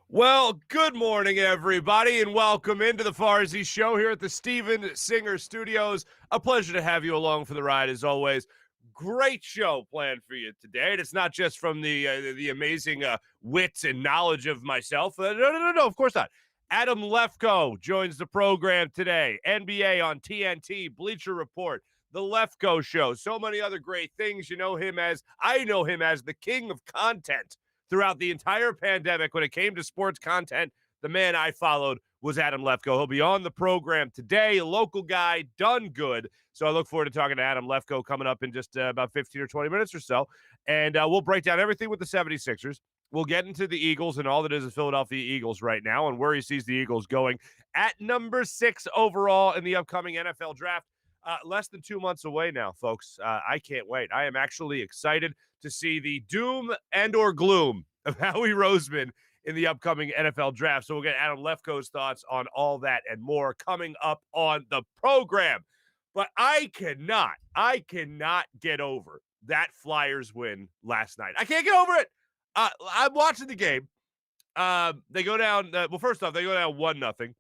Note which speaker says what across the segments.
Speaker 1: Well, good morning, everybody, and welcome into the Farzy Show here at the Steven Singer Studios. A pleasure to have you along for the ride, as always. Great show planned for you today. And it's not just from the amazing wit and knowledge of myself. No, of course not. Adam Lefkoe joins the program today. NBA on TNT, Bleacher Report, The Lefkoe Show, so many other great things. I know him as the king of content throughout the entire pandemic. When it came to sports content, the man I followed was Adam Lefkoe. He'll be on the program today, a local guy, done good. So I look forward to talking to Adam Lefkoe coming up in just about 15 or 20 minutes or so. And we'll break down everything with the 76ers. We'll get into the Eagles and all that is the Philadelphia Eagles right now and where he sees the Eagles going at number 6 overall in the upcoming NFL draft. Less than 2 months away now, folks. I can't wait. I am actually excited to see the doom and or gloom of Howie Roseman in the upcoming NFL draft. So we'll get Adam Lefkoe's thoughts on all that and more coming up on the program. But I cannot get over that Flyers win last night. I can't get over it. I'm watching the game. They go down. First off, they go down 1-0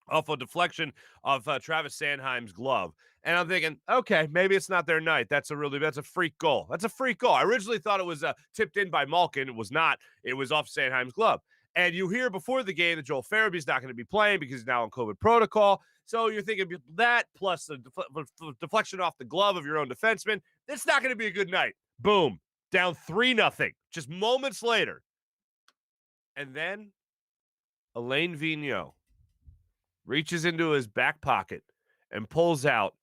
Speaker 1: off a deflection of Travis Sanheim's glove. And I'm thinking, okay, maybe it's not their night. That's a freak goal. That's a freak goal. I originally thought it was tipped in by Malkin. It was not. It was off Sanheim's glove. And you hear before the game that Joel Farabee's not going to be playing because he's now on COVID protocol. So you're thinking that plus the deflection off the glove of your own defenseman, it's not going to be a good night. Boom. Down 3-0 just moments later. And then Alain Vigneault reaches into his back pocket and pulls out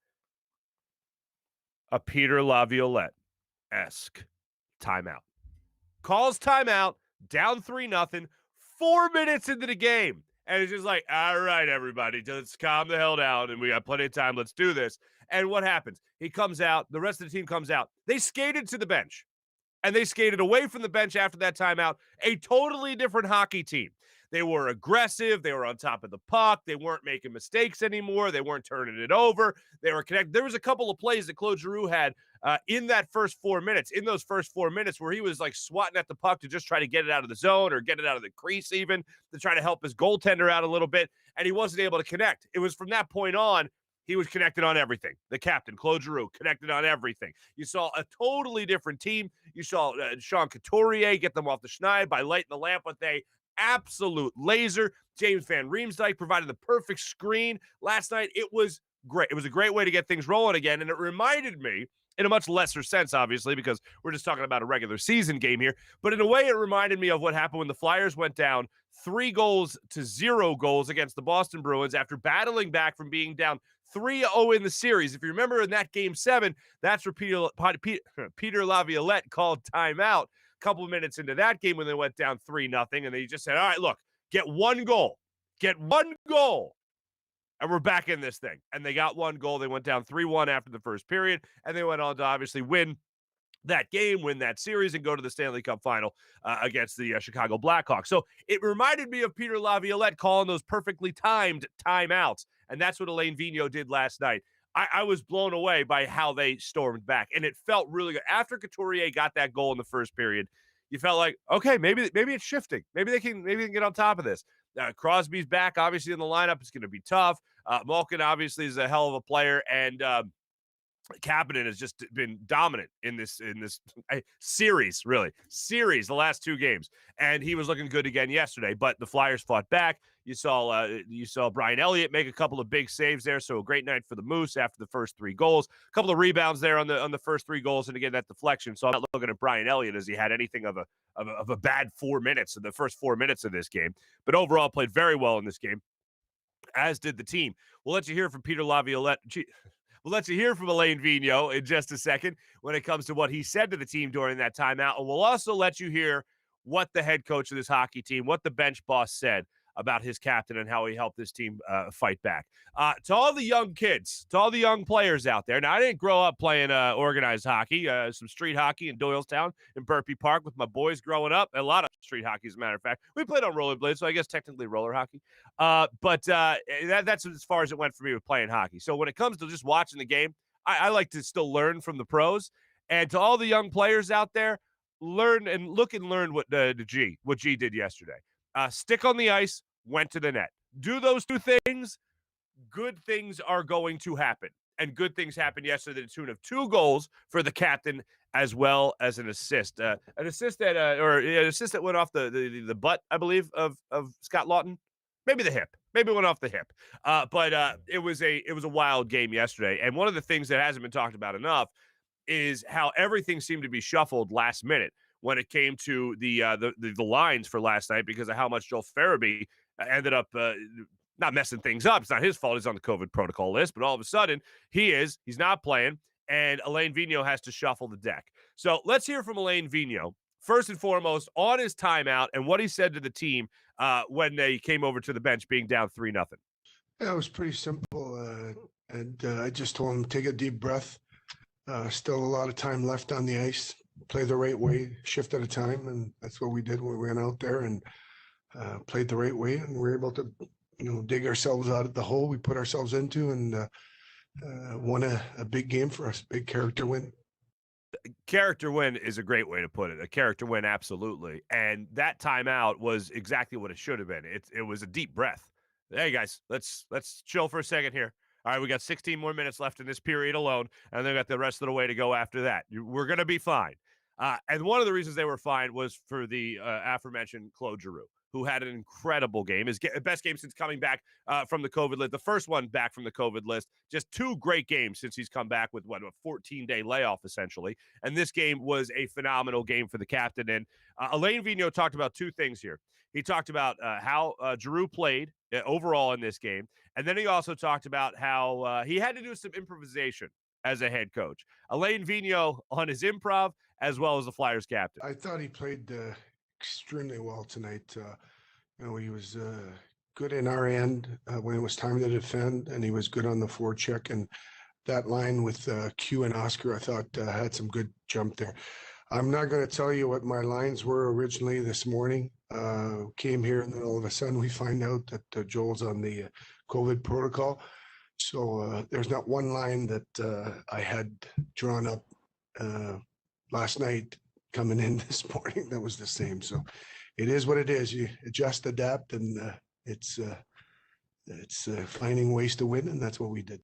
Speaker 1: a Peter Laviolette-esque timeout. Calls timeout, down 3-0, 4 minutes into the game. And it's just like, all right, everybody, let's calm the hell down, and we got plenty of time. Let's do this. And what happens? He comes out. The rest of the team comes out. They skated to the bench, and they skated away from the bench after that timeout, a totally different hockey team. They were aggressive. They were on top of the puck. They weren't making mistakes anymore. They weren't turning it over. They were connected. There was a couple of plays that Claude Giroux had in those first 4 minutes where he was like swatting at the puck to just try to get it out of the zone or get it out of the crease even to try to help his goaltender out a little bit, and he wasn't able to connect. It was from that point on, he was connected on everything. The captain, Claude Giroux, connected on everything. You saw a totally different team. You saw Sean Couturier get them off the schneid by lighting the lamp with a absolute laser. James Van Riemsdyk provided the perfect screen last night. It was great. It was a great way to get things rolling again, and it reminded me, in a much lesser sense, obviously, because we're just talking about a regular season game here, but in a way it reminded me of what happened when the Flyers went down 3-0 against the Boston Bruins after battling back from being down 3-0 in the series. If you remember in that game 7, that's where Peter Laviolette called timeout a couple of minutes into that game when they went down 3-0, and they just said, all right, look, get one goal, and we're back in this thing. And they got one goal. They went down 3-1 after the first period, and they went on to obviously win that game, win that series, and go to the Stanley Cup final against the Chicago Blackhawks. So it reminded me of Peter Laviolette calling those perfectly timed timeouts, and that's what Alain Vigneault did last night. I was blown away by how they stormed back, and it felt really good. After Couturier got that goal in the first period, you felt like, okay, maybe it's shifting. Maybe they can get on top of this. Crosby's back, obviously, in the lineup. It's going to be tough. Malkin, obviously, is a hell of a player, and Kapanen has just been dominant in this series, the last 2 games, and he was looking good again yesterday. But the Flyers fought back. You saw Brian Elliott make a couple of big saves there, so a great night for the Moose after the first 3 goals. A couple of rebounds there on the first 3 goals, and again that deflection. So I'm not looking at Brian Elliott as he had anything of a bad 4 minutes in the first 4 minutes of this game, but overall played very well in this game, as did the team. We'll let you hear from Peter Laviolette. We'll let you hear from Alain Vigneault in just a second when it comes to what he said to the team during that timeout. And we'll also let you hear what the head coach of this hockey team, what the bench boss said about his captain and how he helped this team fight back. To all the young kids, to all the young players out there. Now, I didn't grow up playing organized hockey, some street hockey in Doylestown in Burpee Park with my boys growing up. A lot of street hockey, as a matter of fact. We played on rollerblades, so I guess technically roller hockey. But that's as far as it went for me with playing hockey. So when it comes to just watching the game, I like to still learn from the pros. And to all the young players out there, learn what G did yesterday. Stick on the ice, went to the net. Do those two things, good things are going to happen. And good things happened yesterday to the tune of 2 goals for the captain as well as an assist. An assist that an assist that went off the butt, I believe, of Scott Lawton. Maybe the hip. Maybe it went off the hip. But it was a wild game yesterday. And one of the things that hasn't been talked about enough is how everything seemed to be shuffled last minute when it came to the lines for last night because of how much Joel Farabee ended up not messing things up. It's not his fault. He's on the COVID protocol list, but all of a sudden he's not playing, and Alain Vigneault has to shuffle the deck. So let's hear from Alain Vigneault first and foremost on his timeout and what he said to the team when they came over to the bench being down 3-0.
Speaker 2: Yeah, it was pretty simple, and I just told him take a deep breath. Still a lot of time left on the ice. Play the right way, shift at a time, and that's what we did when we went out there and played the right way, and we were able to, dig ourselves out of the hole we put ourselves into, and won a big game for us, big character win.
Speaker 1: Character win is a great way to put it. A character win, absolutely. And that timeout was exactly what it should have been. It was a deep breath. Hey guys, let's chill for a second here. All right, we got 16 more minutes left in this period alone, and then got the rest of the way to go after that. We're going to be fine. And one of the reasons they were fine was for the aforementioned Claude Giroux, who had an incredible game, his best game since coming back from the COVID list, the first one back from the COVID list. Just 2 great games since he's come back with, a 14-day layoff, essentially. And this game was a phenomenal game for the captain. And Alain Vigneault talked about 2 things here. He talked about how Giroux played overall in this game. And then he also talked about how he had to do some improvisation as a head coach. Alain Vigneault on his improv as well as the Flyers captain.
Speaker 2: I thought he played extremely well tonight. He was good in our end when it was time to defend, and he was good on the forecheck. And that line with Q and Oscar, I thought had some good jump there. I'm not going to tell you what my lines were originally this morning. Came here, and then all of a sudden we find out that Joel's on the COVID protocol. So there's not one line that I had drawn up last night coming in this morning that was the same. So it is what it is. You adjust, adapt, and it's finding ways to win, and that's what we did.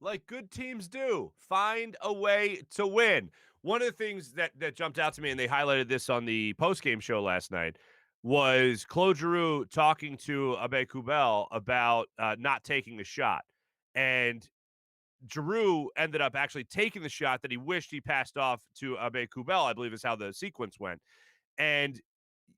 Speaker 1: Like good teams do. Find a way to win. One of the things that jumped out to me, and they highlighted this on the postgame show last night, was Claude Giroux talking to Abe Kubel about not taking a shot. And Giroux ended up actually taking the shot that he wished he passed off to Abe Kubel, I believe is how the sequence went. And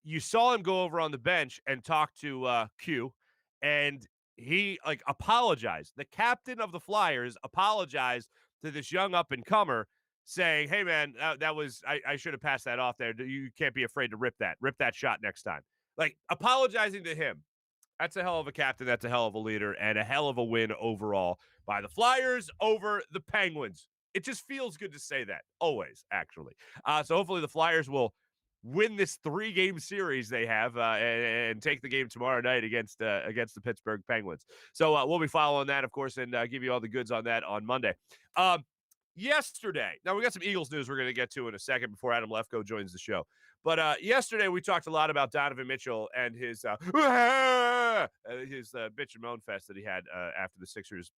Speaker 1: you saw him go over on the bench and talk to Q, and he apologized. The captain of the Flyers apologized to this young up-and-comer, saying, hey, man, that was I should have passed that off there. You can't be afraid to rip that shot next time. Apologizing to him. That's a hell of a captain. That's a hell of a leader, and a hell of a win overall by the Flyers over the Penguins. It just feels good to say that, always, actually. So hopefully the Flyers will win this 3-game series they have and take the game tomorrow night against the Pittsburgh Penguins. So we'll be following that, of course, and give you all the goods on that on Monday. Yesterday, now we got some Eagles news we're going to get to in a second before Adam Lefkoe joins the show. But yesterday we talked a lot about Donovan Mitchell and his bitch and moan fest that he had after the Sixers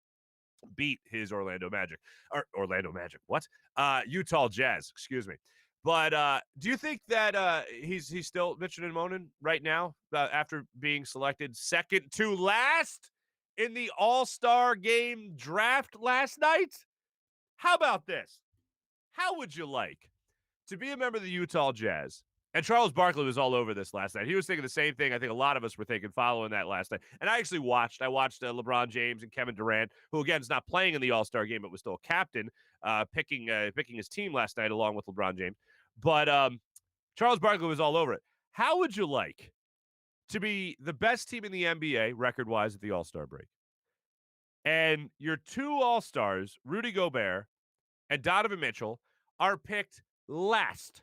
Speaker 1: beat his Orlando Magic. What? Utah Jazz, excuse me. But do you think that he's still bitching and moaning right now after being selected second to last in the All-Star Game draft last night? How about this? How would you like to be a member of the Utah Jazz? And Charles Barkley was all over this last night. He was thinking the same thing I think a lot of us were thinking following that last night. And I actually watched. I watched LeBron James and Kevin Durant, who, again, is not playing in the All-Star game, but was still a captain, picking his team last night along with LeBron James. But Charles Barkley was all over it. How would you like to be the best team in the NBA, record-wise, at the All-Star break? And your 2 All-Stars, Rudy Gobert and Donovan Mitchell, are picked last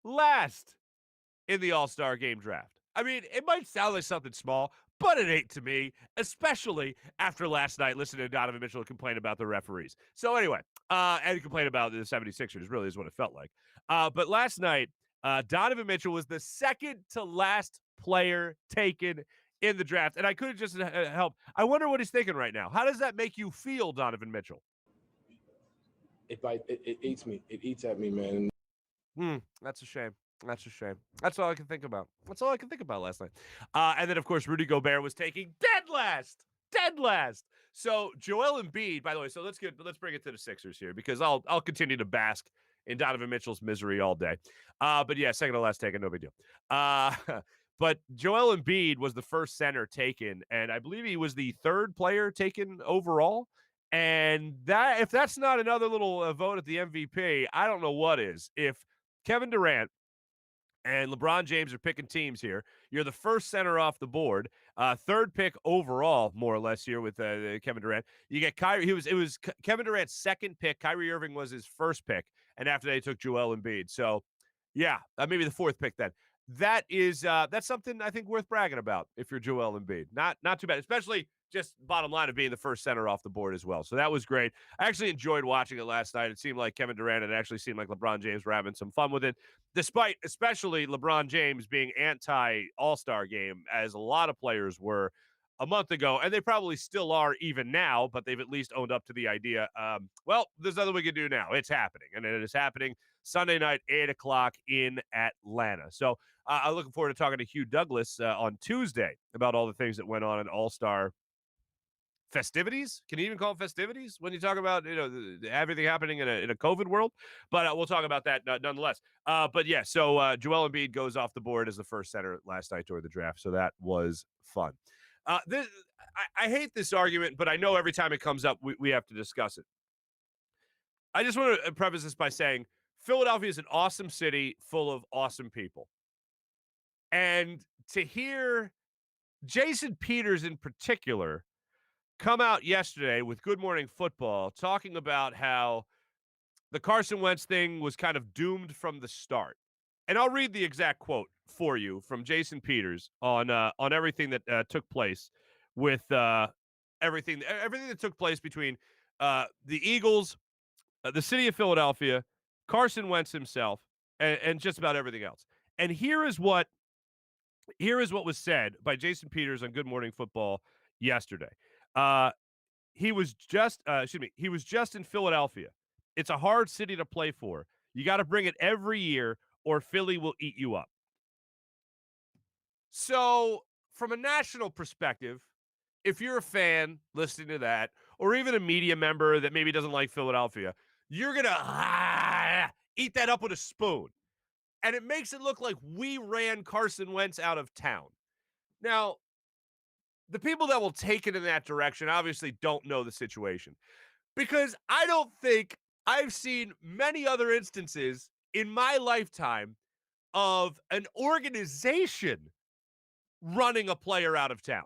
Speaker 1: in the All-Star Game draft. I mean, it might sound like something small, but it ain't to me, especially after last night listening to Donovan Mitchell complain about the referees. So anyway, and complain about the 76ers, really is what it felt like. But last night, Donovan Mitchell was the second to last player taken in the draft. And I could have just helped. I wonder what he's thinking right now. How does that make you feel, Donovan Mitchell?
Speaker 3: It eats me. It eats at me, man.
Speaker 1: That's a shame. That's a shame. That's all I can think about. That's all I can think about last night. And then, of course, Rudy Gobert was taking dead last. Dead last. So Joel Embiid, by the way, so let's bring it to the Sixers here because I'll continue to bask in Donovan Mitchell's misery all day. But yeah, second to last taken, no big deal. But Joel Embiid was the first center taken, and I believe he was the third player taken overall. And that if that's not another little vote at the MVP, I don't know what is. If Kevin Durant and LeBron James are picking teams here, you're the first center off the board, third pick overall, more or less here with Kevin Durant. You get Kyrie. It was Kevin Durant's second pick. Kyrie Irving was his first pick, and after they took Joel Embiid. So, yeah, maybe the fourth pick then. That's something I think worth bragging about if you're Joel Embiid. Not too bad, especially just bottom line of being the first center off the board as well. So that was great. I actually enjoyed watching it last night. It seemed like Kevin Durant, and it actually seemed like LeBron James were having some fun with it, despite especially LeBron James being anti-All-Star game, as a lot of players were a month ago, and they probably still are even now, but they've at least owned up to the idea, well, there's nothing we can do now. It's happening, and it is happening Sunday night, 8 o'clock in Atlanta. So I'm looking forward to talking to Hugh Douglas on Tuesday about all the things that went on in All-Star festivities. Can you even call them festivities when you talk about everything happening in a COVID world? But we'll talk about that nonetheless. But yeah, so Joel Embiid goes off the board as the first center last night during the draft. So that was fun. I hate this argument, but I know every time it comes up, we have to discuss it. I just want to preface this by saying Philadelphia is an awesome city full of awesome people. And to hear Jason Peters in particular come out yesterday with Good Morning Football talking about how the Carson Wentz thing was kind of doomed from the start. And I'll read the exact quote for you from Jason Peters on everything that took place with everything that took place between the Eagles, the city of Philadelphia, Carson Wentz himself, and just about everything else. And here is what was said by Jason Peters on Good Morning Football yesterday. He was just in Philadelphia. It's a hard city to play for. You got to bring it every year or Philly will eat you up. So from a national perspective, if you're a fan listening to that, or even a media member that maybe doesn't like Philadelphia, you're going to eat that up with a spoon. And it makes it look like we ran Carson Wentz out of town. Now, the people that will take it in that direction obviously don't know the situation, because I don't think I've seen many other instances in my lifetime of an organization running a player out of town.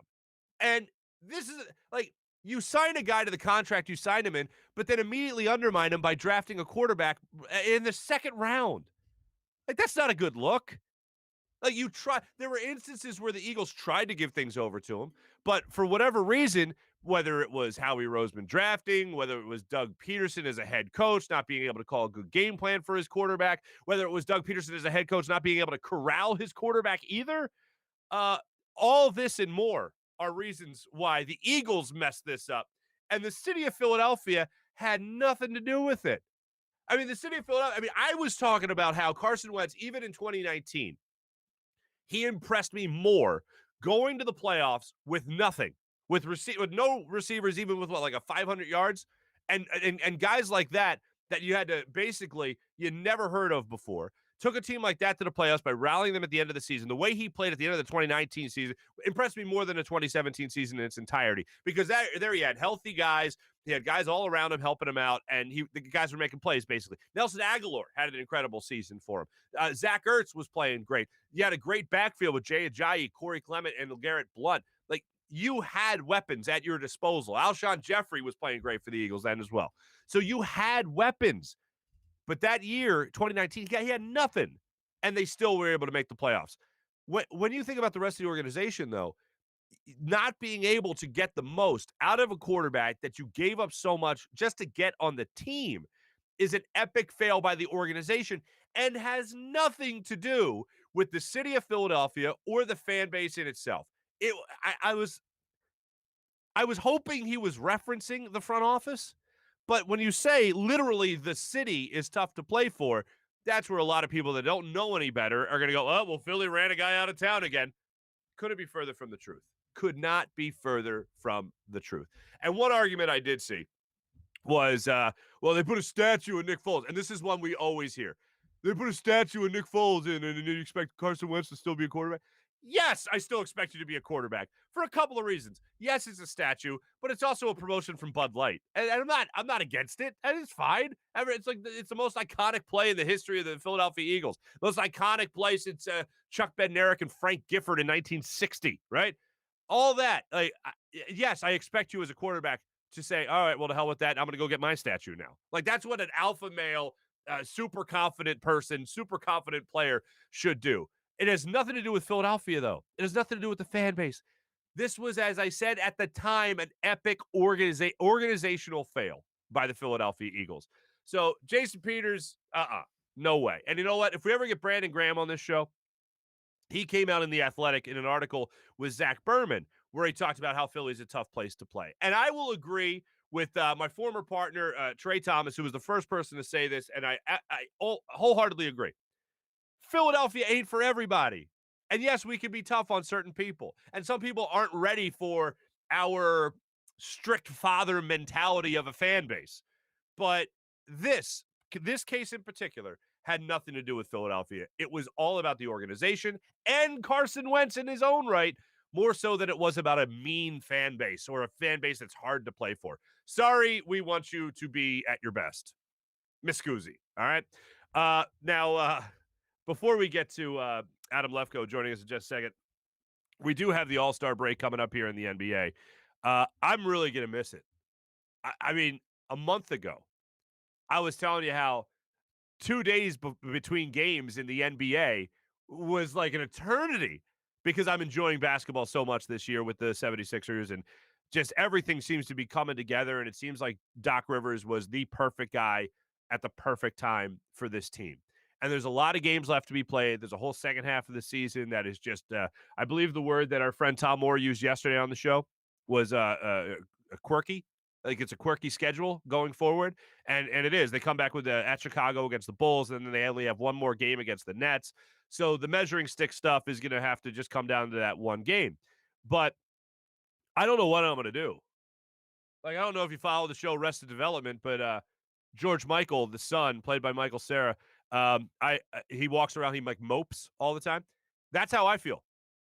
Speaker 1: And this is like, you sign a guy to the contract you signed him in, but then immediately undermine him by drafting a quarterback in the second round. Like, that's not a good look. Like, there were instances where the Eagles tried to give things over to him, but for whatever reason, whether it was Howie Roseman drafting, whether it was Doug Peterson as a head coach not being able to call a good game plan for his quarterback, whether it was Doug Peterson as a head coach not being able to corral his quarterback either, all this and more are reasons why the Eagles messed this up, and the city of Philadelphia had nothing to do with it. I mean, the city of Philadelphia, I was talking about how Carson Wentz, even in 2019, he impressed me more going to the playoffs with nothing, with no receivers, even with like a 500 yards, and guys like that you had to basically, you never heard of before. Took a team like that to the playoffs by rallying them at the end of the season. The way he played at the end of the 2019 season impressed me more than the 2017 season in its entirety, because there he had healthy guys. He had guys all around him helping him out, and the guys were making plays, basically. Nelson Aguilar had an incredible season for him. Zach Ertz was playing great. You had a great backfield with Jay Ajayi, Corey Clement, and Garrett Blunt. Like, you had weapons at your disposal. Alshon Jeffrey was playing great for the Eagles then as well. So you had weapons. But that year, 2019, he had nothing, and they still were able to make the playoffs. When you think about the rest of the organization, though, not being able to get the most out of a quarterback that you gave up so much just to get on the team is an epic fail by the organization, and has nothing to do with the city of Philadelphia or the fan base in itself. I was hoping he was referencing the front office, but when you say literally the city is tough to play for, that's where a lot of people that don't know any better are going to go, oh, well, Philly ran a guy out of town again. Couldn't be further from the truth. Could not be further from the truth. And one argument I did see was, well, they put a statue of Nick Foles. And this is one we always hear. They put a statue of Nick Foles in, and you expect Carson Wentz to still be a quarterback? Yes, I still expect you to be a quarterback for a couple of reasons. Yes, it's a statue, but it's also a promotion from Bud Light, and I'm not against it, and it's fine. It's the most iconic play in the history of the Philadelphia Eagles. Most iconic play since Chuck Bednarik and Frank Gifford in 1960, right? All that. Yes, I expect you as a quarterback to say, all right, well, to hell with that. I'm going to go get my statue now. Like, that's what an alpha male, super confident person, super confident player should do. It has nothing to do with Philadelphia, though. It has nothing to do with the fan base. This was, as I said at the time, an epic organizational fail by the Philadelphia Eagles. So, Jason Peters, no way. And you know what? If we ever get Brandon Graham on this show, he came out in The Athletic in an article with Zach Berman where he talked about how Philly's a tough place to play. And I will agree with my former partner, Trey Thomas, who was the first person to say this, and I wholeheartedly agree. Philadelphia ain't for everybody. And yes, we can be tough on certain people. And some people aren't ready for our strict father mentality of a fan base. But this case in particular had nothing to do with Philadelphia. It was all about the organization and Carson Wentz in his own right, more so than it was about a mean fan base or a fan base that's hard to play for. Sorry, we want you to be at your best. Miss Guzzi, all right? Now, before we get to Adam Lefkoe joining us in just a second, we do have the All-Star break coming up here in the NBA. I'm really going to miss it. I mean, a month ago, I was telling you how 2 days between games in the NBA was like an eternity because I'm enjoying basketball so much this year with the 76ers, and just everything seems to be coming together, and it seems like Doc Rivers was the perfect guy at the perfect time for this team. And there's a lot of games left to be played. There's a whole second half of the season that is just, I believe the word that our friend Tom Moore used yesterday on the show was quirky. Like, it's a quirky schedule going forward. And it is. They come back with at Chicago against the Bulls, and then they only have one more game against the Nets. So the measuring stick stuff is going to have to just come down to that one game. But I don't know what I'm going to do. Like, I don't know if you follow the show Arrested Development, but George Michael, the son, played by Michael Cera, he walks around, he like mopes all the time. That's how I feel.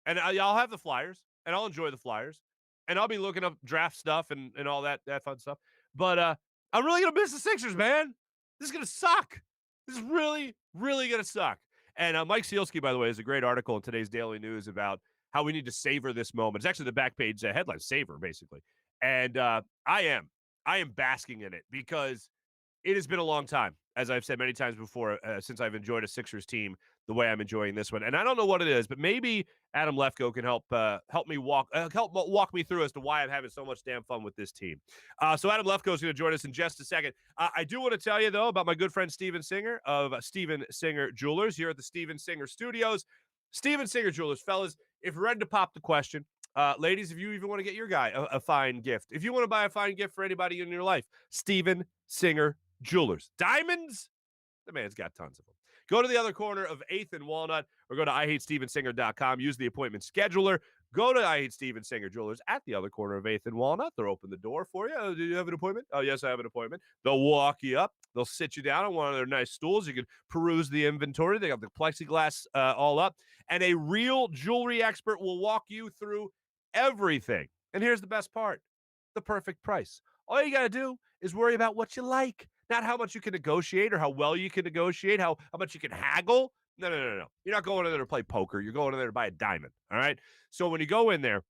Speaker 1: And I'll have the Flyers, and I'll enjoy the Flyers, and I'll be looking up draft stuff and all that fun stuff. But I'm really going to miss the Sixers, man. This is going to suck. This is really, really going to suck. And Mike Sealski, by the way, is a great article in today's Daily News about how we need to savor this moment. It's actually the back page headline, savor, basically. And I am basking in it because it has been a long time, as I've said many times before, since I've enjoyed a Sixers team the way I'm enjoying this one. And I don't know what it is, but maybe Adam Lefkoe can help walk me through as to why I'm having so much damn fun with this team. So Adam Lefkoe is going to join us in just a second. I do want to tell you, though, about my good friend Steven Singer of Steven Singer Jewelers here at the Steven Singer Studios. Steven Singer Jewelers, fellas, if you're ready to pop the question, ladies, if you even want to get your guy a fine gift, if you want to buy a fine gift for anybody in your life, Steven Singer Jewelers. Diamonds? The man's got tons of them. Go to the other corner of 8th and Walnut or go to IHateStevenSinger.com. Use the appointment scheduler. Go to I Hate Steven Singer Jewelers at the other corner of 8th and Walnut. They'll open the door for you. Oh, do you have an appointment? Oh, yes, I have an appointment. They'll walk you up. They'll sit you down on one of their nice stools. You can peruse the inventory. They got the plexiglass all up. And a real jewelry expert will walk you through everything. And here's the best part, the perfect price. All you got to do is worry about what you like, not how much you can negotiate or how well you can negotiate, how much you can haggle. No. You're not going in there to play poker. You're going in there to buy a diamond, all right? So when you go in there,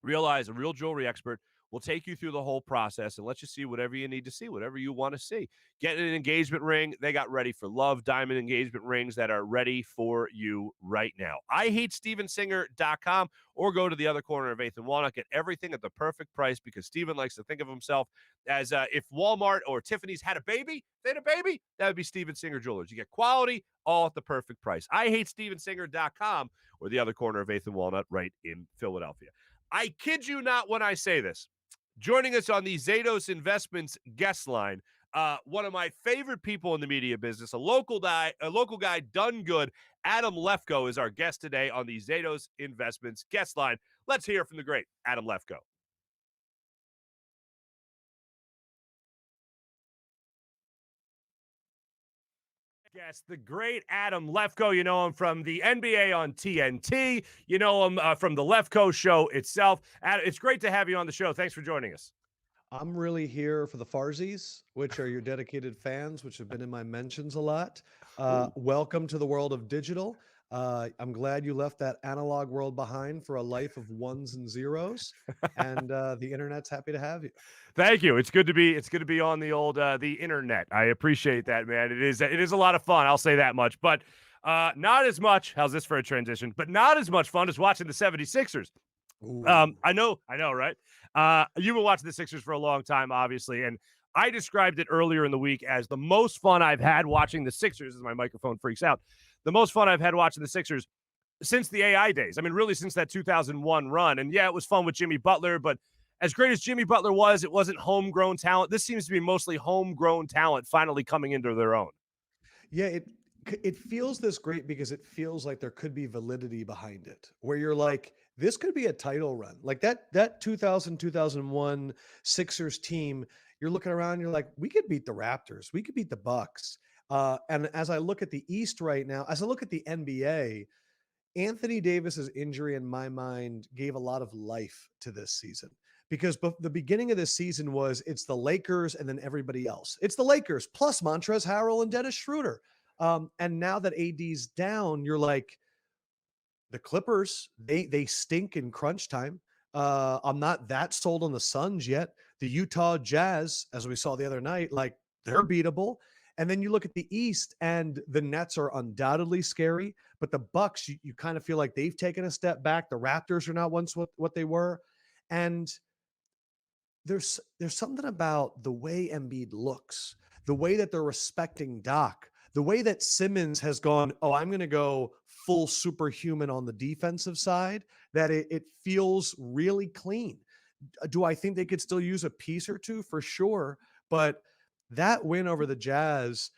Speaker 1: realize a real jewelry expert We'll take you through the whole process and let you see whatever you need to see, whatever you want to see. Get an engagement ring. They got Ready for Love diamond engagement rings that are ready for you right now. IHateStevenSinger.com or go to the other corner of 8th and Walnut. Get everything at the perfect price because Steven likes to think of himself as if Walmart or Tiffany's had a baby, they had a baby, that would be Steven Singer Jewelers. You get quality all at the perfect price. IHateStevenSinger.com or the other corner of 8th and Walnut right in Philadelphia. I kid you not when I say this. Joining us on the Zatos Investments guest line, one of my favorite people in the media business, a local guy done good. Adam Lefkoe is our guest today on the Zatos Investments guest line. Let's hear from the great Adam Lefkoe. Yes, the great Adam Lefkoe. You know him from the NBA on TNT. You know him from the Lefkoe show itself. Adam, it's great to have you on the show. Thanks for joining us.
Speaker 4: I'm really here for the Farzis, which are your dedicated fans, which have been in my mentions a lot. Welcome to the world of digital. I'm glad you left that analog world behind for a life of ones and zeros, and the internet's happy to have you.
Speaker 1: Thank you. It's good to be on the old the internet. I appreciate that, man. It is a lot of fun. I'll say that much, but not as much. How's this for a transition? But not as much fun as watching the 76ers. I know, right? You've been watching the Sixers for a long time, obviously, and I described it earlier in the week as the most fun I've had watching the Sixers, as my microphone freaks out, the most fun I've had watching the Sixers since the AI days. I mean, really since that 2001 run. And yeah, it was fun with Jimmy Butler, but as great as Jimmy Butler was, it wasn't homegrown talent. This seems to be mostly homegrown talent finally coming into their own.
Speaker 4: Yeah, it feels this great because it feels like there could be validity behind it, where you're like, this could be a title run. Like that 2001 Sixers team, you're looking around, you're like, we could beat the Raptors. We could beat the Bucks. And as I look at the East right now, as I look at the NBA, Anthony Davis's injury in my mind gave a lot of life to this season. Because the beginning of this season was it's the Lakers and then everybody else. It's the Lakers plus Montrezl Harrell and Dennis Schroeder. And now that AD's down, you're like, the Clippers, they stink in crunch time. I'm not that sold on the Suns yet. The Utah Jazz, as we saw the other night, like they're beatable. And then you look at the East and the Nets are undoubtedly scary, but the Bucks, you kind of feel like they've taken a step back. The Raptors are not once what they were. And there's something about the way Embiid looks, the way that they're respecting Doc, the way that Simmons has gone, oh, I'm going to go full superhuman on the defensive side, that it feels really clean. Do I think they could still use a piece or two? For sure. But that win over the Jazz,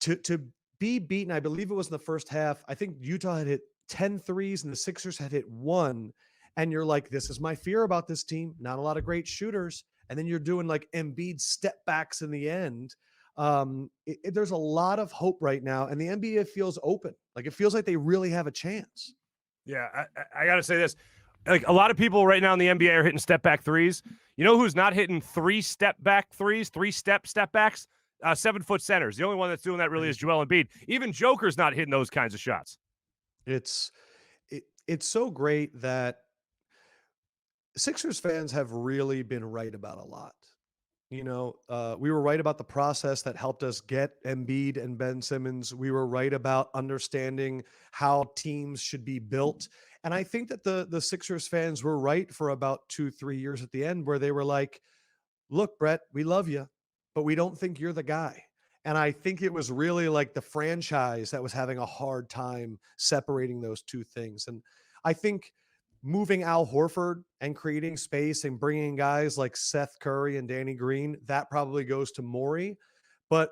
Speaker 4: to be beaten, I believe it was in the first half, I think Utah had hit 10 threes and the Sixers had hit one. And you're like, this is my fear about this team. Not a lot of great shooters. And then you're doing like Embiid step backs in the end. There's a lot of hope right now. And the NBA feels open. Like it feels like they really have a chance.
Speaker 1: Yeah, I got to say this. Like a lot of people right now in the NBA are hitting step back threes. You know who's not hitting three step back threes, step backs? 7-foot centers. The only one that's doing that really is Joel Embiid. Even Joker's not hitting those kinds of shots.
Speaker 4: It's so great that Sixers fans have really been right about a lot. You know, we were right about the process that helped us get Embiid and Ben Simmons. We were right about understanding how teams should be built. And I think that the Sixers fans were right for about 2-3 years at the end, where they were like, look, Brett, we love you, but we don't think you're the guy. And I think it was really like the franchise that was having a hard time separating those two things. And I think moving Al Horford and creating space and bringing guys like Seth Curry and Danny Green, that probably goes to Morey. But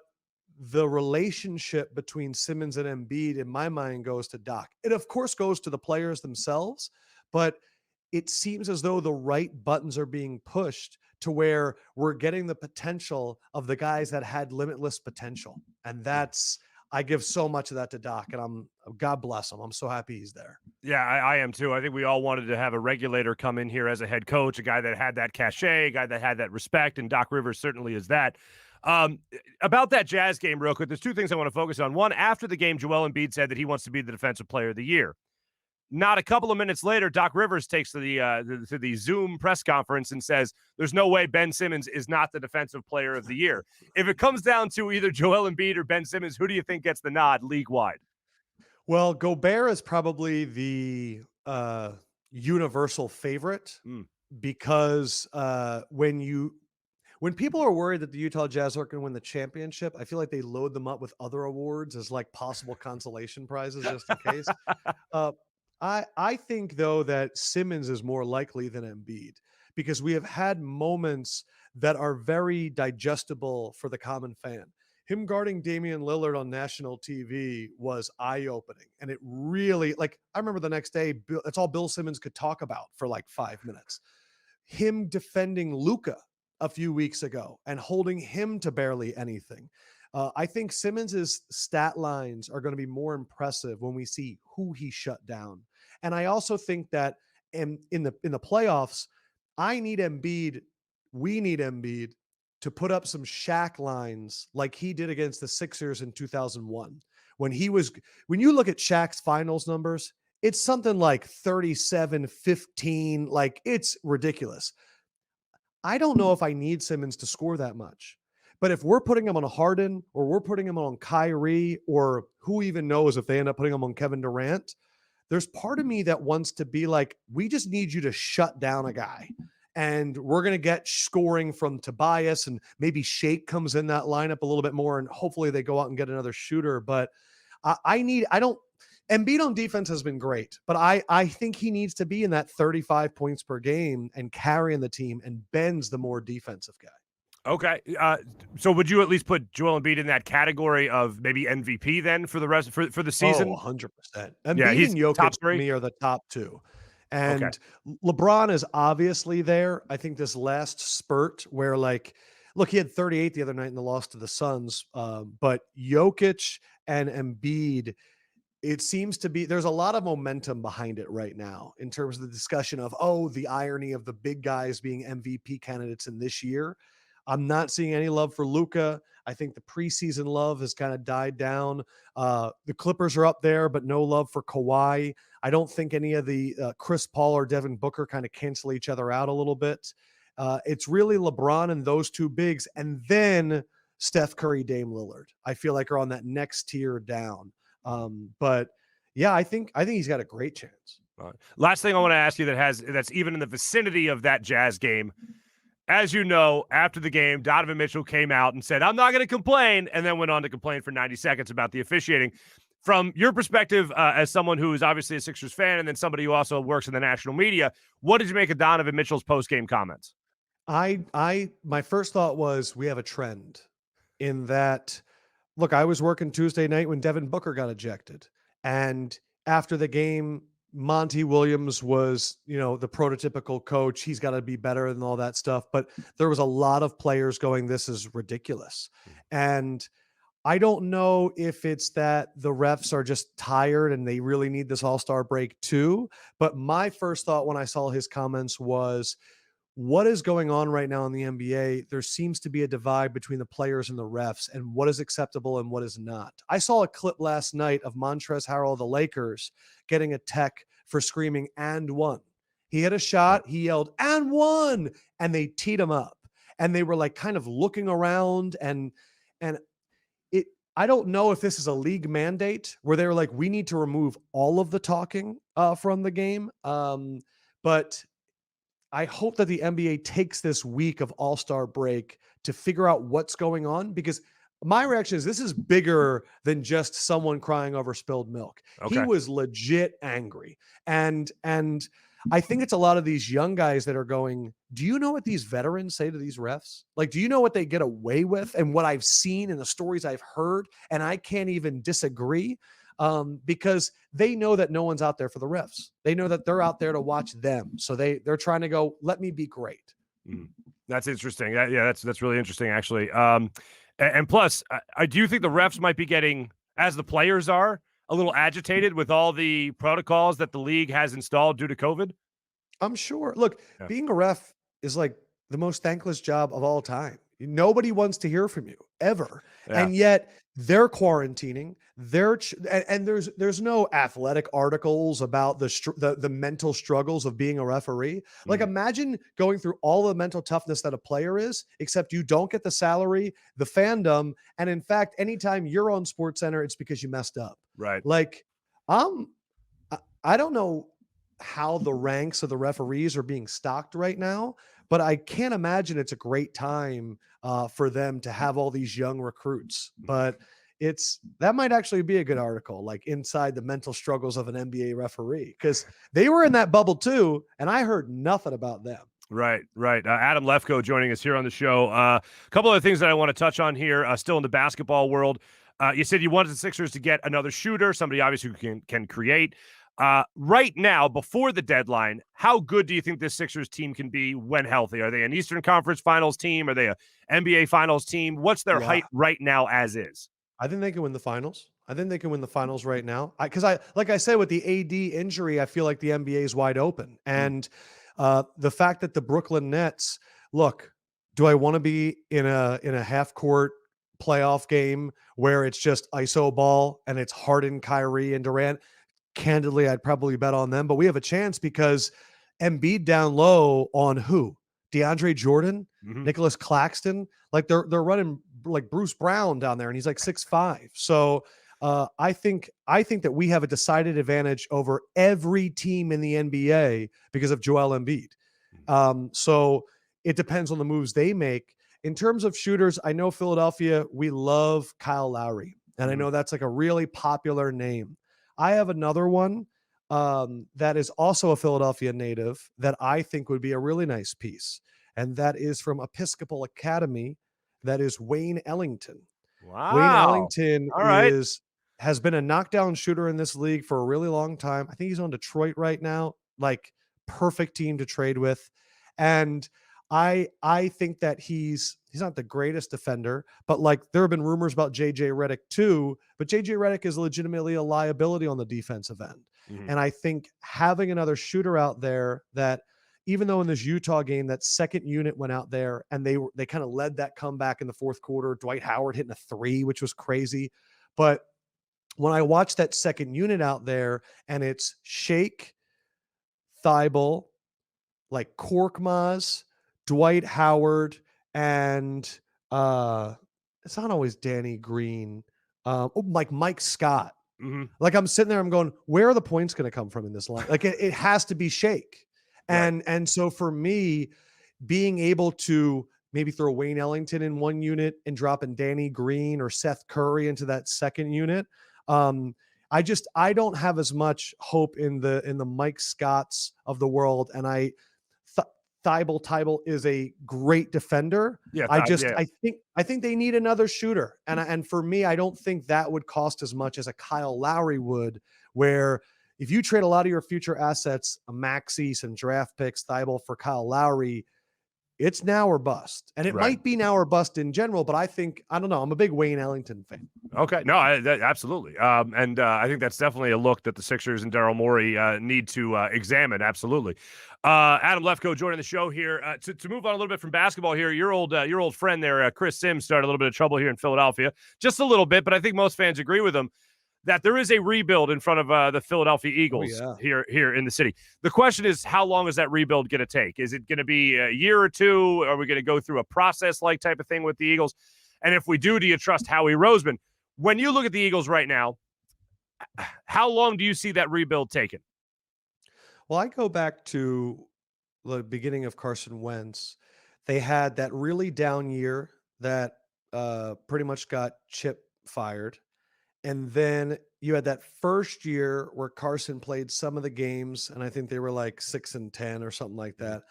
Speaker 4: the relationship between Simmons and Embiid, in my mind, goes to Doc. It, of course, goes to the players themselves, but it seems as though the right buttons are being pushed to where we're getting the potential of the guys that had limitless potential. And I give so much of that to Doc, and God bless him. I'm so happy he's there.
Speaker 1: Yeah, I am too. I think we all wanted to have a regulator come in here as a head coach, a guy that had that cachet, a guy that had that respect, and Doc Rivers certainly is that. About that Jazz game real quick, there's two things I want to focus on. One, after the game, Joel Embiid said that he wants to be the defensive player of the year. not a couple of minutes later, Doc Rivers takes to the Zoom press conference and says, there's no way Ben Simmons is not the defensive player of the year. If it comes down to either Joel Embiid or Ben Simmons, who do you think gets the nod league-wide?
Speaker 4: Well, Gobert is probably the universal favorite because when people are worried that the Utah Jazz aren't going to win the championship, I feel like they load them up with other awards as like possible consolation prizes just in case. I think though that Simmons is more likely than Embiid because we have had moments that are very digestible for the common fan. Him guarding Damian Lillard on national TV was eye-opening. And it really, like, I remember the next day, that's all Bill Simmons could talk about for like 5 minutes. Him defending Luka a few weeks ago and holding him to barely anything. I think Simmons's stat lines are going to be more impressive when we see who he shut down. And I also think that in the playoffs, we need Embiid to put up some Shaq lines like he did against the Sixers in 2001. When you look at Shaq's finals numbers, it's something like 37-15, like it's ridiculous. I don't know if I need Simmons to score that much, but if we're putting him on a Harden or we're putting him on Kyrie, or who even knows if they end up putting him on Kevin Durant, there's part of me that wants to be like, we just need you to shut down a guy. And we're going to get scoring from Tobias, and maybe Shake comes in that lineup a little bit more, and hopefully they go out and get another shooter. But Embiid on defense has been great, but I think he needs to be in that 35 points per game and carrying the team, and Ben's the more defensive guy.
Speaker 1: Okay. So would you at least put Joel Embiid in that category of maybe MVP then for the rest for the season?
Speaker 4: 100%. Embiid and Jokic to me are the top two. And LeBron is obviously there. I think this last spurt where look, he had 38 the other night in the loss to the Suns. But Jokic and Embiid, it seems to be, there's a lot of momentum behind it right now in terms of the discussion of, the irony of the big guys being MVP candidates in this year. I'm not seeing any love for Luka. I think the preseason love has kind of died down. The Clippers are up there, but no love for Kawhi. I don't think any of the Chris Paul or Devin Booker kind of cancel each other out a little bit. It's really LeBron and those two bigs, and then Steph Curry, Dame Lillard, I feel like are on that next tier down. But yeah, I think he's got a great chance.
Speaker 1: Last thing I want to ask you that's even in the vicinity of that Jazz game. As you know, after the game, Donovan Mitchell came out and said, I'm not going to complain, and then went on to complain for 90 seconds about the officiating. From your perspective, as someone who is obviously a Sixers fan and then somebody who also works in the national media, what did you make of Donovan Mitchell's post-game comments?
Speaker 4: My first thought was we have a trend in that, look, I was working Tuesday night when Devin Booker got ejected. And after the game, Monty Williams was, the prototypical coach. He's got to be better and all that stuff. But there was a lot of players going, this is ridiculous. And I don't know if it's that the refs are just tired and they really need this all-star break too. But my first thought when I saw his comments was, what is going on right now in the NBA? There seems to be a divide between the players and the refs, and what is acceptable and what is not. I saw a clip last night of Montrezl Harrell of the Lakers getting a tech for screaming "and one." He hit a shot, he yelled "and one," and they teed him up. And they were like kind of looking around, and I don't know if this is a league mandate where they were like, we need to remove all of the talking from the game. But I hope that the NBA takes this week of All-Star break to figure out what's going on, because my reaction is this is bigger than just someone crying over spilled milk.
Speaker 1: Okay.
Speaker 4: He was legit angry. And I think it's a lot of these young guys that are going, do you know what these veterans say to these refs? Like, do you know what they get away with and what I've seen and the stories I've heard? And I can't even disagree. Because they know that no one's out there for the refs. They know that they're out there to watch them. So they're trying to go, let me be great.
Speaker 1: That's interesting. That's really interesting, actually. And plus, I do think the refs might be getting, as the players are, a little agitated with all the protocols that the league has installed due to COVID.
Speaker 4: I'm sure. Look, being a ref is like the most thankless job of all time. Nobody wants to hear from you ever.
Speaker 1: Yeah.
Speaker 4: And yet they're quarantining. And there's no athletic articles about the mental struggles of being a referee. Like, imagine going through all the mental toughness that a player is, except you don't get the salary, the fandom, and in fact, anytime you're on SportsCenter, it's because you messed up.
Speaker 1: Right.
Speaker 4: Like, I don't know how the ranks of the referees are being stocked right now, but I can't imagine it's a great time for them to have all these young recruits. But that might actually be a good article, like inside the mental struggles of an NBA referee, because they were in that bubble too, and I heard nothing about them.
Speaker 1: Right. Adam Lefkoe joining us here on the show. A couple of things that I want to touch on here, still in the basketball world. You said you wanted the Sixers to get another shooter, somebody obviously who can create. Right now, before the deadline, how good do you think this Sixers team can be when healthy? Are they an Eastern Conference Finals team? Are they a NBA Finals team? What's their height right now as is?
Speaker 4: I think they can win the finals. I think they can win the finals right now. Because like I said, with the AD injury, I feel like the NBA is wide open. And the fact that the Brooklyn Nets, look, do I want to be in a half court playoff game where it's just ISO ball and it's Harden, Kyrie, and Durant? Candidly, I'd probably bet on them, but we have a chance because Embiid down low on who? DeAndre Jordan, Nicholas Claxton, like they're running like Bruce Brown down there, and he's like 6'5". So I think that we have a decided advantage over every team in the NBA because of Joel Embiid. So it depends on the moves they make. In terms of shooters, I know Philadelphia, we love Kyle Lowry, and I know that's like a really popular name. I have another one that is also a Philadelphia native that I think would be a really nice piece. And that is from Episcopal Academy. That is Wayne Ellington.
Speaker 1: Wow.
Speaker 4: Wayne Ellington
Speaker 1: right.
Speaker 4: has been a knockdown shooter in this league for a really long time. I think he's on Detroit right now. Like, perfect team to trade with. And I think that he's not the greatest defender, but like there have been rumors about JJ Redick too, but JJ Redick is legitimately a liability on the defensive end. And I think having another shooter out there that, even though in this Utah game, that second unit went out there and they kind of led that comeback in the fourth quarter. Dwight Howard hitting a 3, which was crazy. But when I watched that second unit out there and it's Shake, Thibault, like Korkmaz, Dwight Howard, and it's not always Danny Green, like Mike Scott. Like, I'm sitting there, I'm going, where are the points going to come from in this line? Like, it has to be Shake. And so for me, being able to maybe throw Wayne Ellington in one unit and dropping Danny Green or Seth Curry into that second unit, I don't have as much hope in the Mike Scotts of the world. And Thibault is a great defender. I think they need another shooter. And for me, I don't think that would cost as much as a Kyle Lowry would, where if you trade a lot of your future assets, a Maxey, some draft picks, Thibault for Kyle Lowry, it's now or bust. And it might be now or bust in general, but I don't know. I'm a big Wayne Ellington fan.
Speaker 1: Okay. No, absolutely. And I think that's definitely a look that the Sixers and Daryl Morey need to examine. Absolutely. Adam Lefkoe joining the show here. To move on a little bit from basketball here, your old friend there, Chris Sims, started a little bit of trouble here in Philadelphia. Just a little bit, but I think most fans agree with him that there is a rebuild in front of the Philadelphia Eagles here in the city. The question is, how long is that rebuild going to take? Is it going to be a year or two? Are we going to go through a process-like type of thing with the Eagles? And if we do you trust Howie Roseman? When you look at the Eagles right now, how long do you see that rebuild taking?
Speaker 4: Well, I go back to the beginning of Carson Wentz. They had that really down year that pretty much got Chip fired. And then you had that first year where Carson played some of the games, and I think they were like 6-10 or something like that.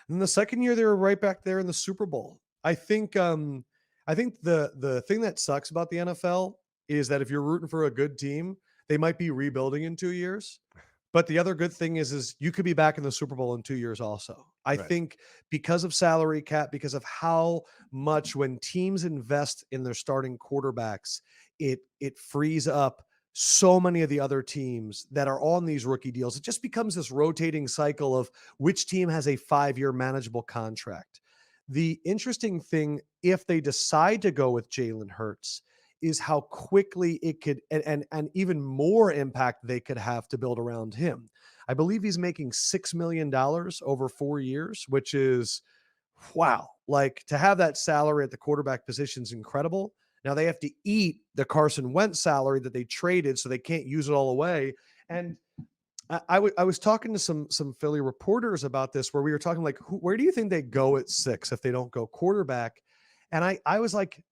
Speaker 4: And the second year, they were right back there in the Super Bowl. I think the thing that sucks about the NFL is that if you're rooting for a good team, they might be rebuilding in 2 years. But the other good thing is you could be back in the Super Bowl in 2 years also. I think because of salary cap, because of how much when teams invest in their starting quarterbacks, it frees up so many of the other teams that are on these rookie deals. It just becomes this rotating cycle of which team has a 5-year manageable contract. The interesting thing, if they decide to go with Jalen Hurts, is how quickly it could and even more impact they could have to build around him. I believe he's making $6 million over 4 years, which is wow. Like, to have that salary at the quarterback position is incredible. Now they have to eat the Carson Wentz salary that they traded, so they can't use it all away. And I was talking to some Philly reporters about this, where we were talking like, where do you think they go at 6 if they don't go quarterback? And I was like,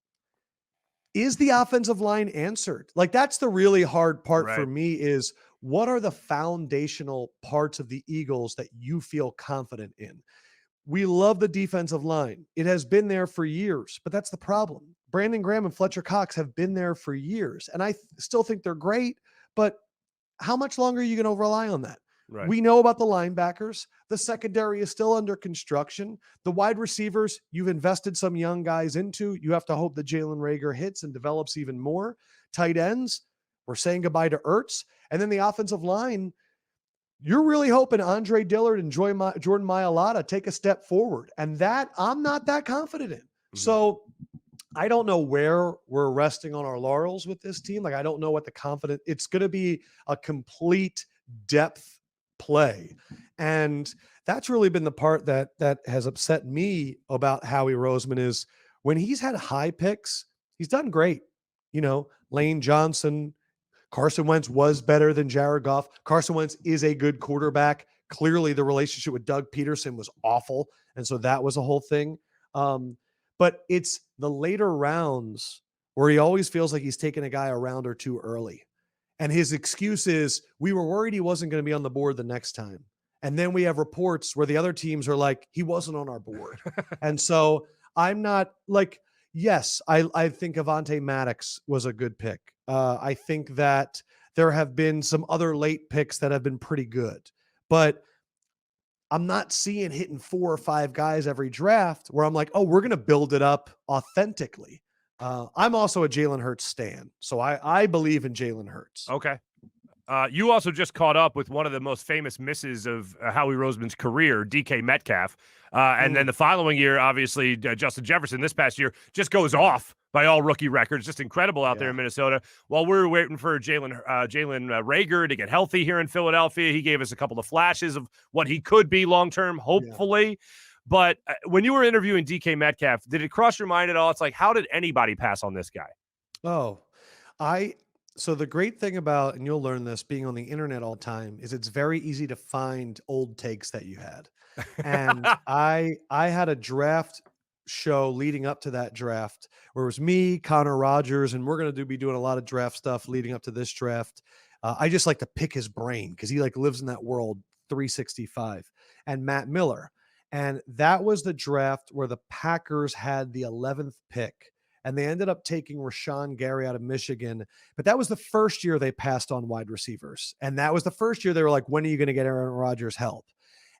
Speaker 4: is the offensive line answered? Like, that's the really hard part for
Speaker 1: Right.
Speaker 4: me, is what are the foundational parts of the Eagles that you feel confident in? We love the defensive line. It has been there for years, but that's the problem. Brandon Graham and Fletcher Cox have been there for years, and I still think they're great, but how much longer are you going to rely on that?
Speaker 1: Right.
Speaker 4: We know about the linebackers. The secondary is still under construction. The wide receivers, you've invested some young guys into. You have to hope that Jalen Reagor hits and develops even more. Tight ends, we're saying goodbye to Ertz. And then the offensive line, you're really hoping Andre Dillard and Jordan Mailata take a step forward. And that I'm not that confident in. So I don't know where we're resting on our laurels with this team. Like, I don't know what the confidence, it's going to be a complete depth play. And that's really been the part that has upset me about Howie Roseman, is when he's had high picks, he's done great. You know, Lane Johnson, Carson Wentz was better than Jared Goff. Carson Wentz is a good quarterback. Clearly the relationship with Doug Peterson was awful. And so that was a whole thing. But it's the later rounds where he always feels like he's taking a guy a round or two early. And his excuse is, we were worried he wasn't going to be on the board the next time. And then we have reports where the other teams are like, he wasn't on our board. And so I'm not like, yes, I think Avonte Maddox was a good pick. I think that there have been some other late picks that have been pretty good, but I'm not seeing hitting 4 or 5 guys every draft where I'm like, oh, we're going to build it up authentically. I'm also a Jalen Hurts stan, so I believe in Jalen Hurts.
Speaker 1: Okay. You also just caught up with one of the most famous misses of Howie Roseman's career, DK Metcalf. And then the following year, obviously, Justin Jefferson this past year just goes off by all rookie records. Just incredible out there in Minnesota. While we were waiting for Jalen Reagor to get healthy here in Philadelphia, he gave us a couple of flashes of what he could be long-term, hopefully. Yeah. But when you were interviewing DK Metcalf, did it cross your mind at all? It's like, how did anybody pass on this guy?
Speaker 4: So the great thing about, and you'll learn this being on the internet all the time, is it's very easy to find old takes that you had. And I had a draft show leading up to that draft where it was me, Connor Rogers, and we're going to be doing a lot of draft stuff leading up to this draft. I just like to pick his brain because he like lives in that world 365, and Matt Miller. And that was the draft where the Packers had the 11th pick. And they ended up taking Rashawn Gary out of Michigan. But that was the first year they passed on wide receivers. And that was the first year they were like, when are you going to get Aaron Rodgers help?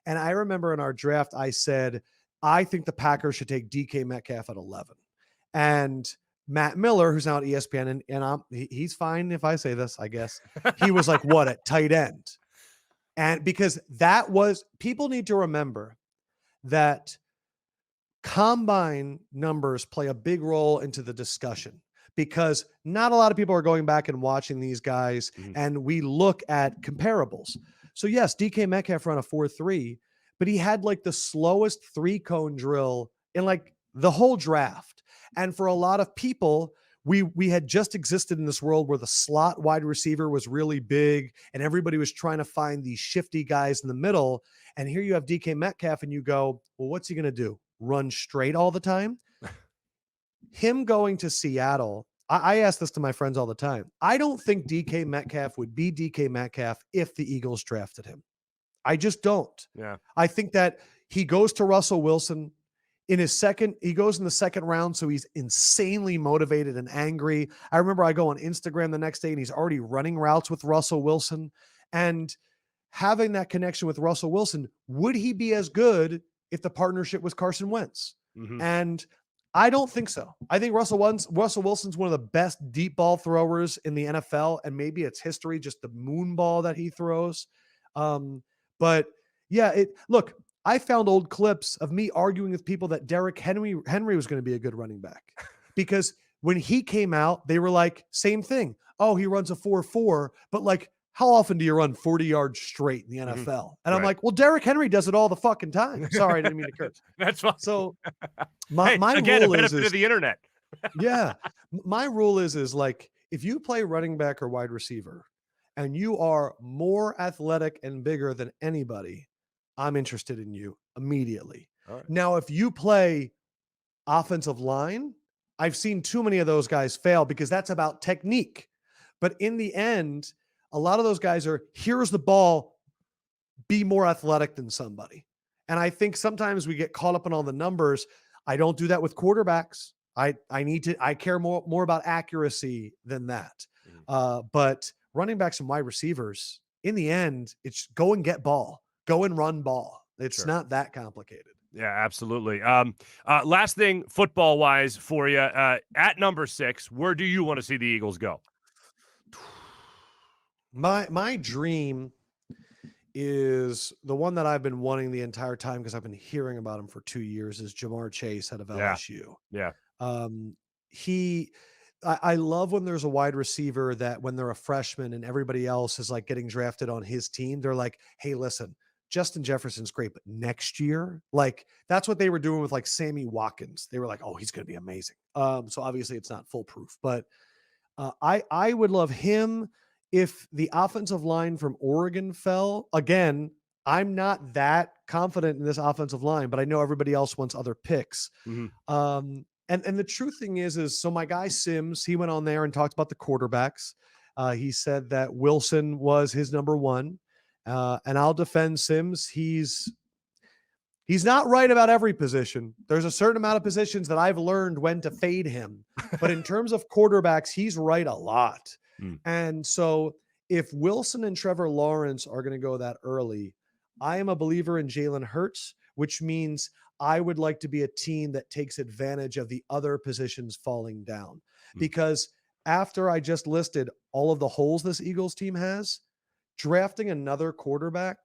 Speaker 4: And I remember in our draft, I said, I think the Packers should take DK Metcalf at 11. And Matt Miller, who's now at ESPN, and he's fine if I say this, I guess. He was like, what, at tight end? And because that was, people need to remember that combine numbers play a big role into the discussion, because not a lot of people are going back and watching these guys, and we look at comparables. So yes, DK Metcalf ran a 4.3, but he had like the slowest 3-cone drill in like the whole draft. And for a lot of people, we had just existed in this world where the slot wide receiver was really big and everybody was trying to find these shifty guys in the middle. And here you have DK Metcalf and you go, well, what's he going to do? Run straight all the time? Him going to Seattle, I ask this to my friends all the time. I don't think DK Metcalf would be DK Metcalf if the Eagles drafted him. I just don't.
Speaker 1: Yeah.
Speaker 4: I think that he goes to Russell Wilson in his he goes in the second round. So he's insanely motivated and angry. I remember I go on Instagram the next day and he's already running routes with Russell Wilson, and having that connection with Russell Wilson. Would he be as good if the partnership was Carson Wentz? And I don't think so. I think Russell Wilson's one of the best deep ball throwers in the NFL, and maybe it's history, just the moon ball that he throws. But yeah, look, I found old clips of me arguing with people that Derrick Henry was going to be a good running back because when he came out, they were like, same thing. Oh, he runs a 4.4, but like, how often do you run 40 yards straight in the NFL? And I'm like, well, Derrick Henry does it all the fucking time. Sorry, I didn't mean to curse.
Speaker 1: That's fine.
Speaker 4: So my
Speaker 1: again,
Speaker 4: rule
Speaker 1: a benefit of the internet.
Speaker 4: yeah, my rule is like, if you play running back or wide receiver and you are more athletic and bigger than anybody, I'm interested in you immediately.
Speaker 1: All right.
Speaker 4: Now, if you play offensive line, I've seen too many of those guys fail because that's about technique. But in the end, a lot of those guys are, here's the ball, be more athletic than somebody. And I think sometimes we get caught up in all the numbers. I don't do that with quarterbacks. I care more about accuracy than that. But running backs and wide receivers, in the end, it's go and get ball, go and run ball. It's not that complicated.
Speaker 1: Yeah, absolutely. Last thing, football wise for you, at number 6, where do you want to see the Eagles go?
Speaker 4: My dream is the one that I've been wanting the entire time because I've been hearing about him for 2 years is Jamar Chase out of LSU.
Speaker 1: Yeah.
Speaker 4: I love when there's a wide receiver that when they're a freshman and everybody else is like getting drafted on his team, they're like, hey, listen, Justin Jefferson's great, but next year, like that's what they were doing with like Sammy Watkins. They were like, oh, he's going to be amazing. So obviously it's not foolproof, but I would love him if the offensive line from Oregon fell. Again, I'm not that confident in this offensive line, but I know everybody else wants other picks. And the true thing is so my guy Sims, he went on there and talked about the quarterbacks. He said that Wilson was his number 1. And I'll defend Sims. He's not right about every position. There's a certain amount of positions that I've learned when to fade him. But in terms of quarterbacks, he's right a lot. And so if Wilson and Trevor Lawrence are going to go that early, I am a believer in Jalen Hurts, which means I would like to be a team that takes advantage of the other positions falling down. Because after I just listed all of the holes this Eagles team has, drafting another quarterback,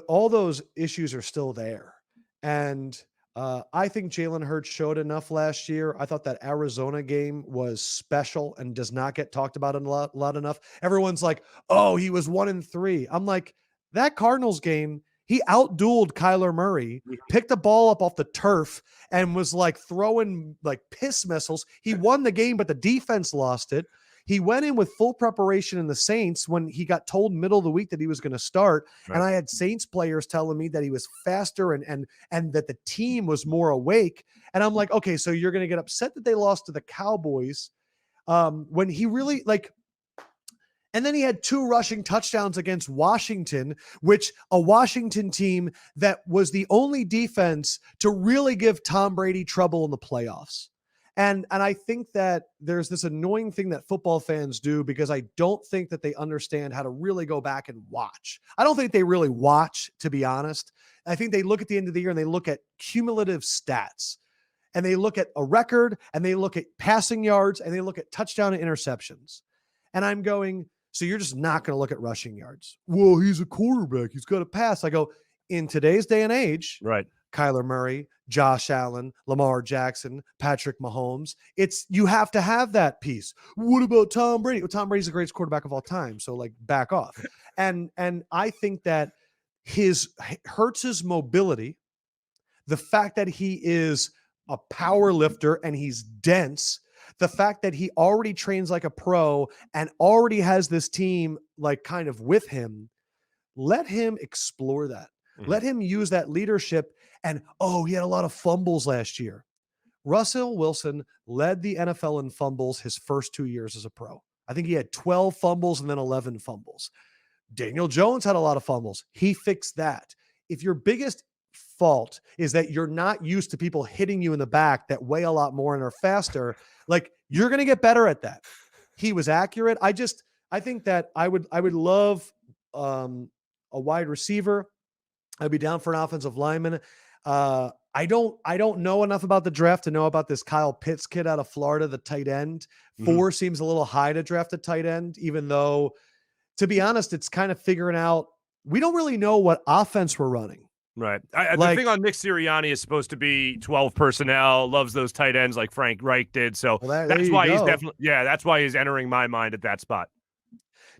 Speaker 4: all those issues are still there. And I think Jalen Hurts showed enough last year. I thought that Arizona game was special and does not get talked about a lot enough. Everyone's like, oh, he was 1-3. I'm like, that Cardinals game, he outdueled Kyler Murray, picked the ball up off the turf and was like throwing like piss missiles. He won the game, but the defense lost it. He went in with full preparation in the Saints when he got told middle of the week that he was going to start. Right. And I had Saints players telling me that he was faster and that the team was more awake. And I'm like, okay, so you're going to get upset that they lost to the Cowboys when he really like, and then he had 2 rushing touchdowns against Washington, which a Washington team that was the only defense to really give Tom Brady trouble in the playoffs. And I think that there's this annoying thing that football fans do because I don't think that they understand how to really go back and watch. I don't think they really watch, to be honest. I think they look at the end of the year and they look at cumulative stats and they look at a record and they look at passing yards and they look at touchdown and interceptions. And I'm going, so you're just not going to look at rushing yards. Well, he's a quarterback. He's got to pass. I go, in today's day and age,
Speaker 1: right?
Speaker 4: Kyler Murray, Josh Allen, Lamar Jackson, Patrick Mahomes. You have to have that piece. What about Tom Brady? Well, Tom Brady's the greatest quarterback of all time. So like back off. And I think that Hurts's mobility, the fact that he is a power lifter and he's dense, the fact that he already trains like a pro and already has this team like kind of with him, let him explore that. Let him use that leadership. And, he had a lot of fumbles last year. Russell Wilson led the NFL in fumbles his first 2 years as a pro. I think he had 12 fumbles and then 11 fumbles. Daniel Jones had a lot of fumbles. He fixed that. If your biggest fault is that you're not used to people hitting you in the back that weigh a lot more and are faster, like you're going to get better at that. He was accurate. I think that I would love a wide receiver. I'd be down for an offensive lineman. I don't know enough about the draft to know about this Kyle Pitts kid out of Florida, the tight end. 4 seems a little high to draft a tight end, even though, to be honest, it's kind of figuring out we don't really know what offense we're running.
Speaker 1: Right. The thing on Nick Sirianni is supposed to be 12 personnel, loves those tight ends like Frank Reich did. So that's why he's definitely, that's why he's entering my mind at that spot.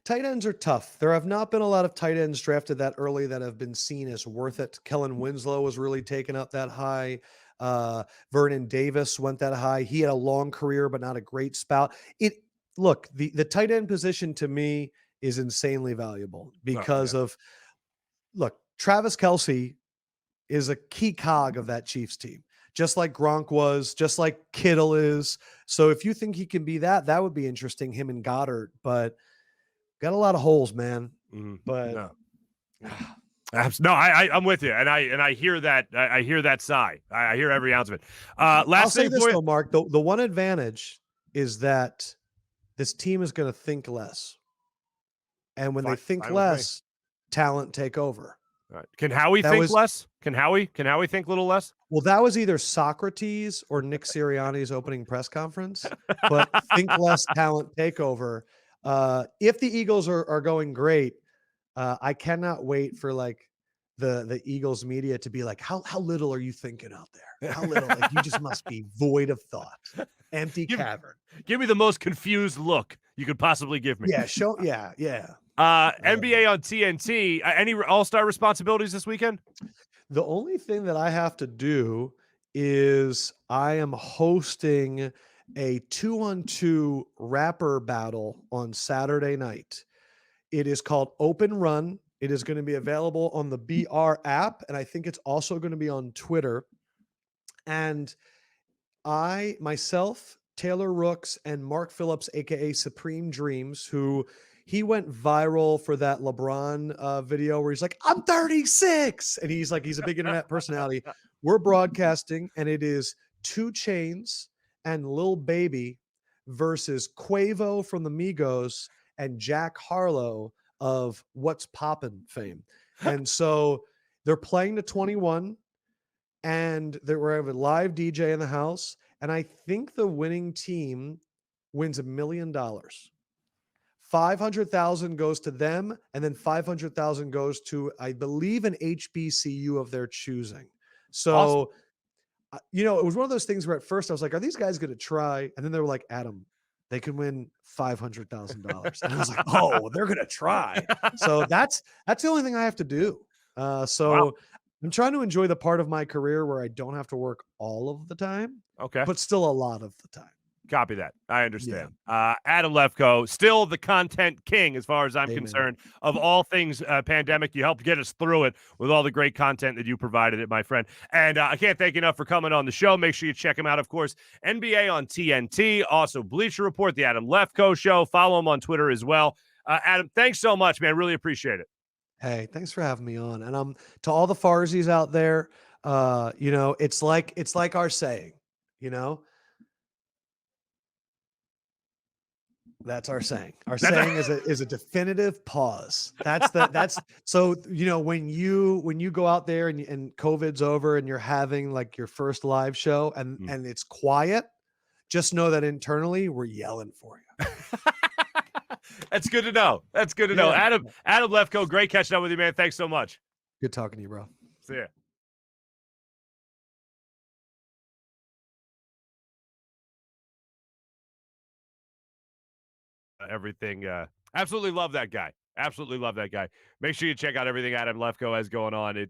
Speaker 4: Tight ends are tough. There have not been a lot of tight ends drafted that early that have been seen as worth it. Kellen Winslow was really taken up that high. Vernon Davis went that high. He had a long career, but not a great spout. Look, the tight end position to me is insanely valuable because Travis Kelce is a key cog of that Chiefs team, just like Gronk was, just like Kittle is. So if you think he can be that would be interesting, him and Goddard, but got a lot of holes, man. But
Speaker 1: no, I'm with you. And I hear that. I hear that sigh. I hear every ounce of it. I'll
Speaker 4: say this though, Mark, the one advantage is that this team is going to think less. And when they think less, talent take over.
Speaker 1: Right. Can Howie think less? Can Howie think a little less?
Speaker 4: Well, that was either Socrates or Nick Sirianni's opening press conference. But think less, talent takeover. If the Eagles are going great, I cannot wait for like the Eagles media to be like, how little are you thinking out there? How little? Like you just must be void of thought, empty cavern.
Speaker 1: Give me the most confused look you could possibly give me.
Speaker 4: Yeah.
Speaker 1: NBA on TNT. Any All-Star responsibilities this weekend?
Speaker 4: The only thing that I have to do is I am hosting a 2-on-2 rapper battle on Saturday night. It is called Open Run. It is going to be available on the BR app, and I think it's also going to be on Twitter. And I, myself, Taylor Rooks, and Mark Phillips, aka Supreme Dreams, who he went viral for that LeBron video where he's like, I'm 36. And he's a big internet personality. We're broadcasting, and it is 2 Chainz and Lil Baby versus Quavo from the Migos and Jack Harlow of What's Poppin' fame. And so they're playing to 21, and we're having a live DJ in the house. And I think the winning team wins $1 million. 500,000 goes to them, and then 500,000 goes to, I believe, an HBCU of their choosing. So, awesome. It was one of those things where at first I was like, are these guys going to try? And then they were like, Adam, they can win $500,000. And I was like, oh, they're going to try. So that's the only thing I have to do. Wow. I'm trying to enjoy the part of my career where I don't have to work all of the time.
Speaker 1: Okay.
Speaker 4: But still a lot of the time.
Speaker 1: Copy that. I understand. Yeah. Adam Lefkoe, still the content king as far as I'm concerned of all things pandemic. You helped get us through it with all the great content that you provided it, my friend. And I can't thank you enough for coming on the show. Make sure you check him out, of course, NBA on TNT, also Bleacher Report, the Adam Lefkoe Show. Follow him on Twitter as well. Adam, thanks so much, man. Really appreciate it.
Speaker 4: Hey, thanks for having me on. And to all the Farzies out there, it's like our saying, That's our saying. Our saying is a definitive pause. That's so when you go out there and COVID's over and you're having like your first live show and it's quiet, just know that internally we're yelling for you.
Speaker 1: That's good to know. That's good to know. Adam Lefkoe, great catching up with you, man. Thanks so much.
Speaker 4: Good talking to you, bro.
Speaker 1: See ya. Everything. Absolutely love that guy. Absolutely love that guy. Make sure you check out everything Adam Lefkoe has going on.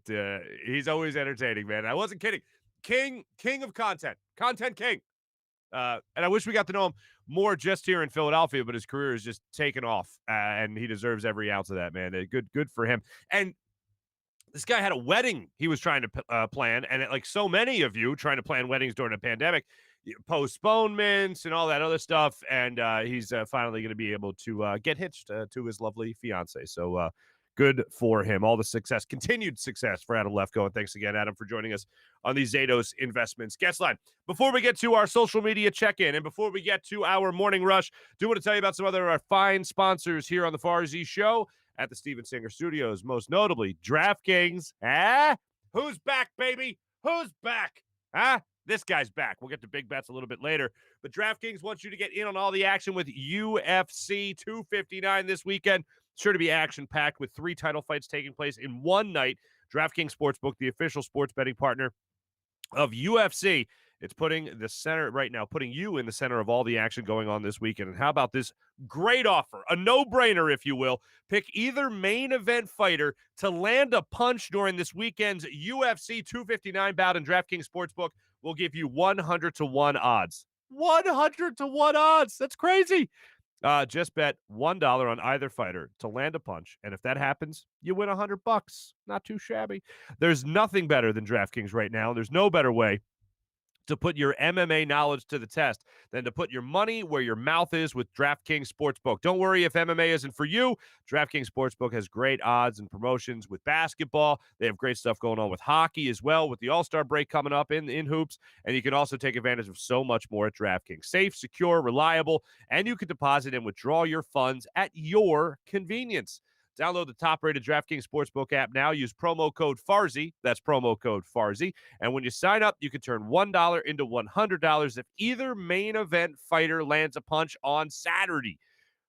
Speaker 1: He's always entertaining, man. I wasn't kidding. King of content king. And I wish we got to know him more just here in Philadelphia, but his career is just taken off, and he deserves every ounce of that, man. Good for him. And this guy had a wedding he was trying to plan, and like so many of you trying to plan weddings during a pandemic, postponements and all that other stuff, and he's finally going to be able to get hitched to his lovely fiance. So good for him. All the success, continued success for Adam Lefkoe. And thanks again, Adam, for joining us on the Zatos Investments guest line. Before we get to our social media check-in and before we get to our morning rush, do want to tell you about some other our fine sponsors here on the Farzy Show at the Steven Singer Studios, most notably DraftKings. Who's back, baby? Who's back? This guy's back. We'll get to big bets a little bit later. But DraftKings wants you to get in on all the action with UFC 259 this weekend. Sure to be action-packed with 3 title fights taking place in one night. DraftKings Sportsbook, the official sports betting partner of UFC. It's putting you in the center of all the action going on this weekend. And how about this great offer? A no-brainer, if you will. Pick either main event fighter to land a punch during this weekend's UFC 259 bout, and DraftKings Sportsbook will give you 100-1 odds. 100-1 odds. That's crazy. Just bet $1 on either fighter to land a punch, and if that happens, you win $100. Not too shabby. There's nothing better than DraftKings right now. There's no better way to put your MMA knowledge to the test than to put your money where your mouth is with DraftKings Sportsbook. Don't worry if MMA isn't for you. DraftKings Sportsbook has great odds and promotions with basketball. They have great stuff going on with hockey as well, with the All-Star break coming up in hoops. And you can also take advantage of so much more at DraftKings. Safe, secure, reliable, and you can deposit and withdraw your funds at your convenience. Download the top-rated DraftKings Sportsbook app now. Use promo code Farzy. That's promo code Farzy. And when you sign up, you can turn $1 into $100 if either main event fighter lands a punch on Saturday.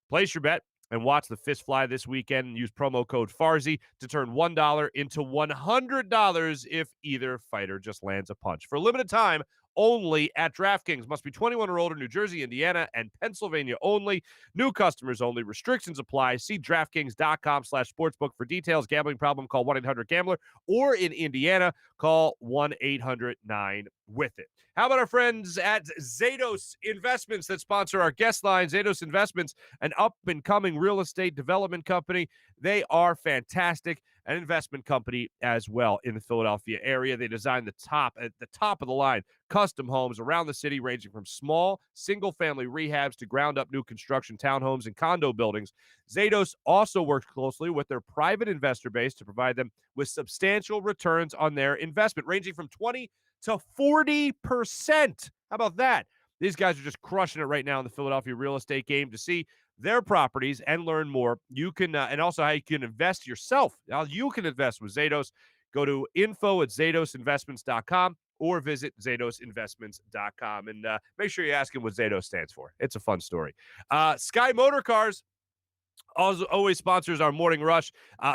Speaker 1: Place your bet and watch the fist fly this weekend and use promo code Farzy to turn $1 into $100 if either fighter just lands a punch. For a limited time, only at DraftKings. Must be 21 or older, New Jersey, Indiana, and Pennsylvania only. New customers only. Restrictions apply. See DraftKings.com/sportsbook for details. Gambling problem, call 1-800-GAMBLER. Or in Indiana, call 1-800-9-WITH-IT. How about our friends at Zatos Investments that sponsor our guest line? Zatos Investments, an up-and-coming real estate development company. They are fantastic. An investment company as well in the Philadelphia area. They design the top of the line custom homes around the city, ranging from small single-family rehabs to ground-up new construction townhomes and condo buildings. Zatos also works closely with their private investor base to provide them with substantial returns on their investment, ranging from 20 to 40%. How about that? These guys are just crushing it right now in the Philadelphia real estate game. To see their properties and learn more, you can, and also how you can invest yourself. Now you can invest with Zatos. Go to info@zatosinvestments.com or visit zatosinvestments.com and make sure you ask him what Zatos stands for. It's a fun story. Sky Motor Cars always sponsors our morning rush.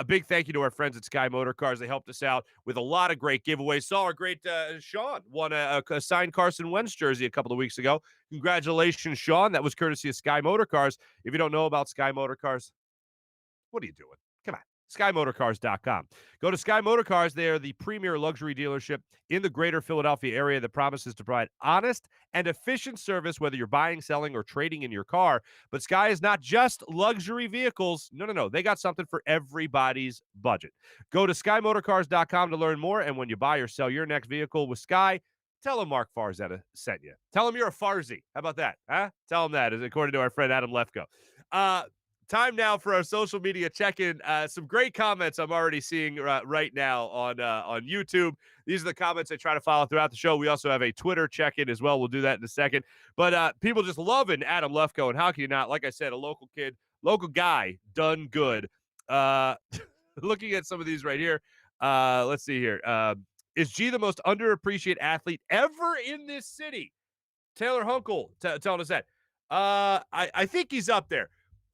Speaker 1: Big thank you to our friends at Sky Motor Cars. They helped us out with a lot of great giveaways. Saw our great Sean won a signed Carson Wentz jersey a couple of weeks ago. Congratulations, Sean. That was courtesy of Sky Motor Cars. If you don't know about Sky Motor Cars, what are you doing? Come on. SkyMotorCars.com. Go to Sky Motor Cars. They are the premier luxury dealership in the greater Philadelphia area that promises to provide honest and efficient service, whether you're buying, selling, or trading in your car. But Sky is not just luxury vehicles. No. They got something for everybody's budget. Go to SkyMotorCars.com to learn more. And when you buy or sell your next vehicle with Sky, tell them Marc Farzetta sent you. Tell them you're a Farzy. How about that? Huh? Tell them that, according to our friend Adam Lefkoe. Time now for our social media check-in. Some great comments I'm already seeing right now on YouTube. These are the comments I try to follow throughout the show. We also have a Twitter check-in as well. We'll do that in a second. But people just loving Adam Lefkoe, and how can you not? Like I said, a local kid, local guy, done good. Looking at some of these right here. Let's see here. Is G the most underappreciated athlete ever in this city? Taylor Hunkel telling us that. I think he's up there.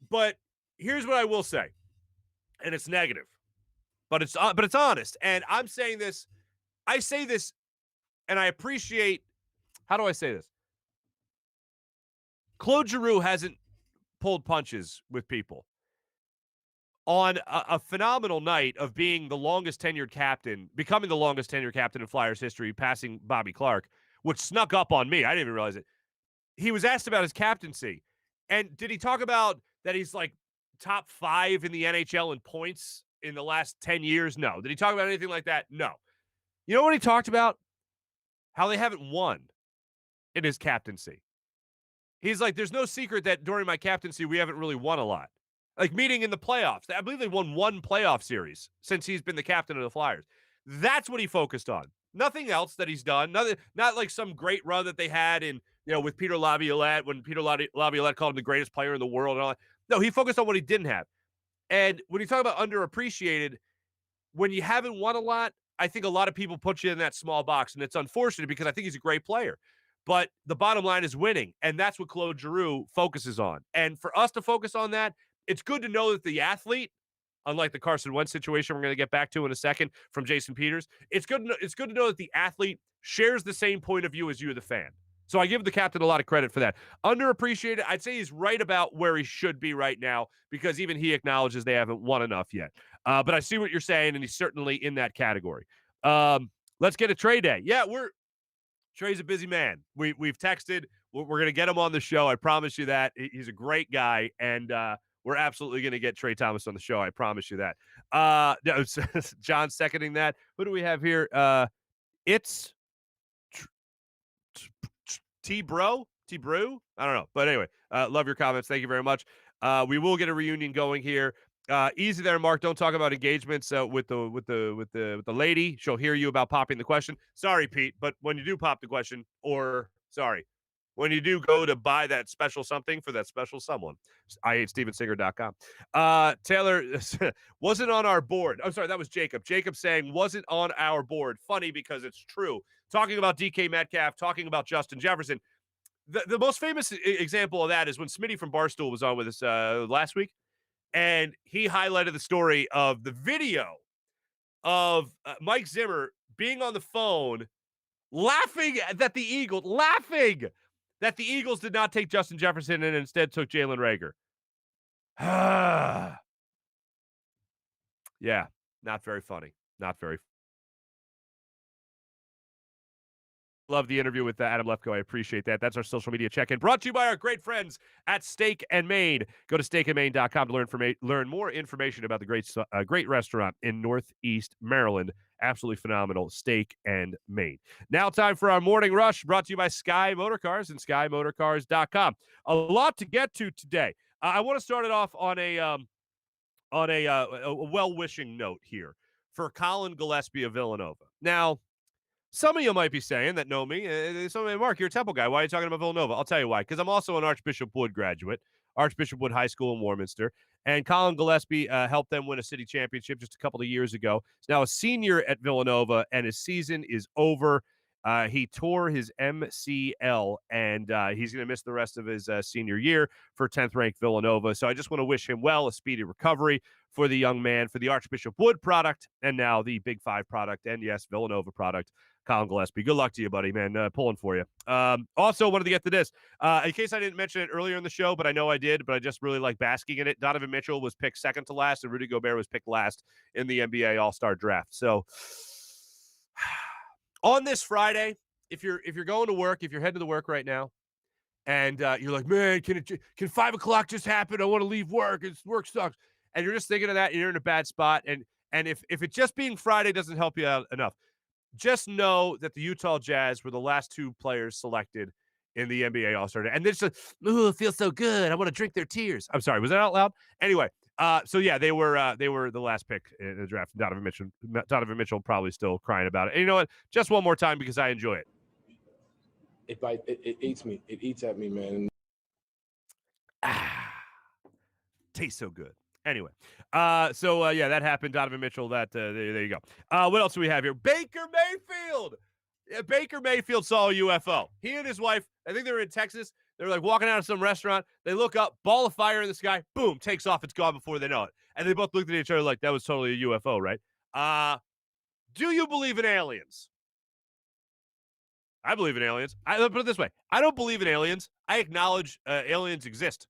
Speaker 1: But here's what I will say, and it's negative, but it's honest. And I'm saying this, I say this, and I appreciate. How do I say this? Claude Giroux hasn't pulled punches with people. On a phenomenal night of being the longest tenured captain, becoming the longest tenured captain in Flyers history, passing Bobby Clark, which snuck up on me. I didn't even realize it. He was asked about his captaincy, and did he talk about that he's like top 5 in the NHL in points in the last 10 years? No. Did he talk about anything like that? No. You know what he talked about? How they haven't won in his captaincy. He's like, there's no secret that during my captaincy, we haven't really won a lot. Like, meeting in the playoffs. I believe they won 1 playoff series since he's been the captain of the Flyers. That's what he focused on. Nothing else that he's done. Not like some great run that they had in, with Peter Laviolette, when Peter Laviolette called him the greatest player in the world and all that. No, he focused on what he didn't have. And when you talk about underappreciated, when you haven't won a lot, I think a lot of people put you in that small box. And it's unfortunate because I think he's a great player. But the bottom line is winning. And that's what Claude Giroux focuses on. And for us to focus on that, it's good to know that the athlete, unlike the Carson Wentz situation we're going to get back to in a second from Jason Peters, it's good to know that the athlete shares the same point of view as you, the fan. So I give the captain a lot of credit for that. Underappreciated, I'd say he's right about where he should be right now because even he acknowledges they haven't won enough yet. But I see what you're saying, and he's certainly in that category. Let's get a Trey day. Yeah, Trey's a busy man. We've texted. We're going to get him on the show. I promise you that. He's a great guy, and we're absolutely going to get Trey Thomas on the show. I promise you that. No, John seconding that. Who do we have here? It's T-Brew? I don't know. But anyway, love your comments. Thank you very much. We will get a reunion going here. Easy there, Mark. Don't talk about engagements with the lady. She'll hear you about popping the question. Sorry, Pete, but when you do pop the question, when you do go to buy that special something for that special someone, IHateStevenSinger.com. Taylor wasn't on our board. I'm sorry, that was Jacob. Jacob saying wasn't on our board. Funny because it's true. Talking about DK Metcalf, talking about Justin Jefferson. The most famous example of that is when Smitty from Barstool was on with us last week, and he highlighted the story of the video of Mike Zimmer being on the phone laughing that the Eagles did not take Justin Jefferson and instead took Jalen Reagor. Yeah, not very funny. Not very. Love the interview with Adam Lefkoe. I appreciate that. That's our social media check-in brought to you by our great friends at Steak and Maine. Go to steakandmaine.com to learn more information about the great restaurant in Northeast Maryland. Absolutely phenomenal Steak and Maine. Now time for our morning rush brought to you by Sky Motorcars and skymotorcars.com. A lot to get to today. I want to start it off on a well-wishing note here for Colin Gillespie of Villanova. Now, some of you might be saying that know me. Mark, you're a Temple guy. Why are you talking about Villanova? I'll tell you why. Because I'm also an Archbishop Wood graduate, Archbishop Wood High School in Warminster. And Colin Gillespie helped them win a city championship just a couple of years ago. He's now a senior at Villanova, and his season is over. He tore his MCL, and he's going to miss the rest of his senior year for 10th-ranked Villanova. So I just want to wish him well, a speedy recovery for the young man, for the Archbishop Wood product, and now the Big Five product, and yes, Villanova product. Colin Gillespie, good luck to you, buddy, man. Pulling for you. Also, wanted to get to this. In case I didn't mention it earlier in the show, but I know I did, but I just really like basking in it. Donovan Mitchell was picked second to last, and Rudy Gobert was picked last in the NBA All-Star draft. So on this Friday, if you're going to work, if you're heading to work right now, and you're like, man, can 5 o'clock just happen? I want to leave work. Work sucks. And you're just thinking of that, and you're in a bad spot. And if it just being Friday doesn't help you out enough, just know that the Utah Jazz were the last two players selected in the NBA All-Star. And they're just ooh, it feels so good. I want to drink their tears. I'm sorry, was that out loud? Anyway, so yeah, they were the last pick in the draft. Donovan Mitchell probably still crying about it. And you know what? Just one more time because I enjoy it.
Speaker 3: It eats me. It eats at me, man.
Speaker 1: Tastes so good. Anyway, yeah, that happened. Donovan Mitchell, there you go. What else do we have here? Baker Mayfield. Yeah, Baker Mayfield saw a UFO. He and his wife, I think they were in Texas. They were like walking out of some restaurant. They look up, ball of fire in the sky. Boom, takes off. It's gone before they know it. And they both looked at each other like that was totally a UFO, right? Do you believe in aliens? I believe in aliens. I'll put it this way. I don't believe in aliens. I acknowledge aliens exist.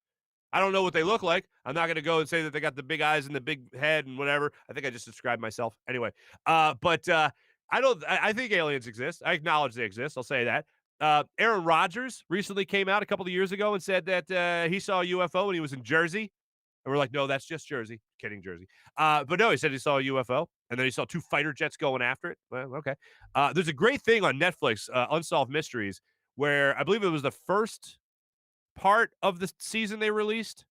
Speaker 1: I don't know what they look like. I'm not going to go and say that they got the big eyes and the big head and whatever. I think I just described myself. Anyway, but I think aliens exist. I acknowledge they exist. I'll say that. Aaron Rodgers recently came out a couple of years ago and said that he saw a UFO when he was in Jersey. And we're like, no, that's just Jersey. Kidding, Jersey. But no, he said he saw a UFO, and then he saw 2 fighter jets going after it. Well, okay. There's a great thing on Netflix, Unsolved Mysteries, where I believe it was the first part of the season they released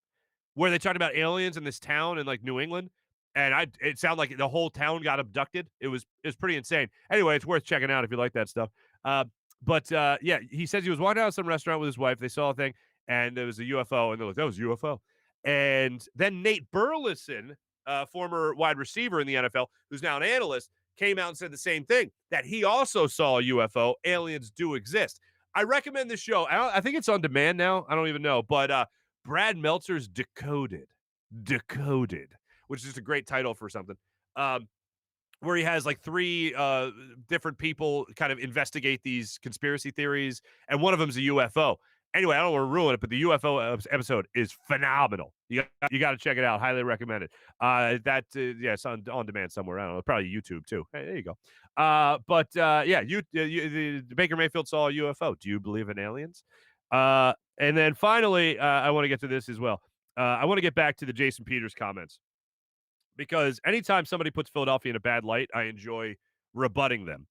Speaker 1: where they talked about aliens in this town in like New England, and it sounded like the whole town got abducted. It was pretty insane. Anyway, it's worth checking out if you like that stuff. Yeah, he says he was walking out of some restaurant with his wife. They saw a thing, and there was a UFO, and they're like, that was a UFO. And then Nate Burleson, former wide receiver in the NFL, who's now an analyst, came out and said the same thing, that he also saw a UFO. Aliens do exist. I recommend this show. I think it's on demand now. I don't even know. But Brad Meltzer's Decoded. Decoded, which is just a great title for something. Where he has like three different people kind of investigate these conspiracy theories, and one of them is a UFO. Anyway, I don't want to ruin it, but the UFO episode is phenomenal. You got to check it out. Highly recommend it. Yeah, it's on demand somewhere. I don't know, probably YouTube too. Hey, there you go. The Baker Mayfield saw a UFO. Do you believe in aliens? And then finally, I want to get to this as well. I want to get back to the Jason Peters comments, because anytime somebody puts Philadelphia in a bad light, I enjoy rebutting them.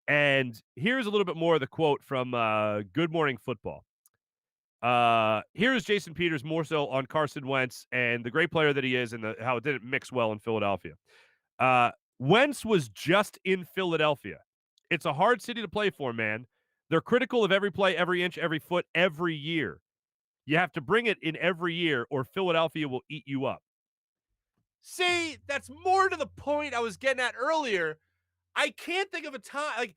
Speaker 1: And here's a little bit more of the quote from Good Morning Football. Here's Jason Peters more so on Carson Wentz and the great player that he is, and how it didn't mix well in Philadelphia. Wentz was just in Philadelphia. It's a hard city to play for, man. They're critical of every play, every inch, every foot, every year. You have to bring it in every year, or Philadelphia will eat you up. See, that's more to the point I was getting at earlier. I can't think of a time, like,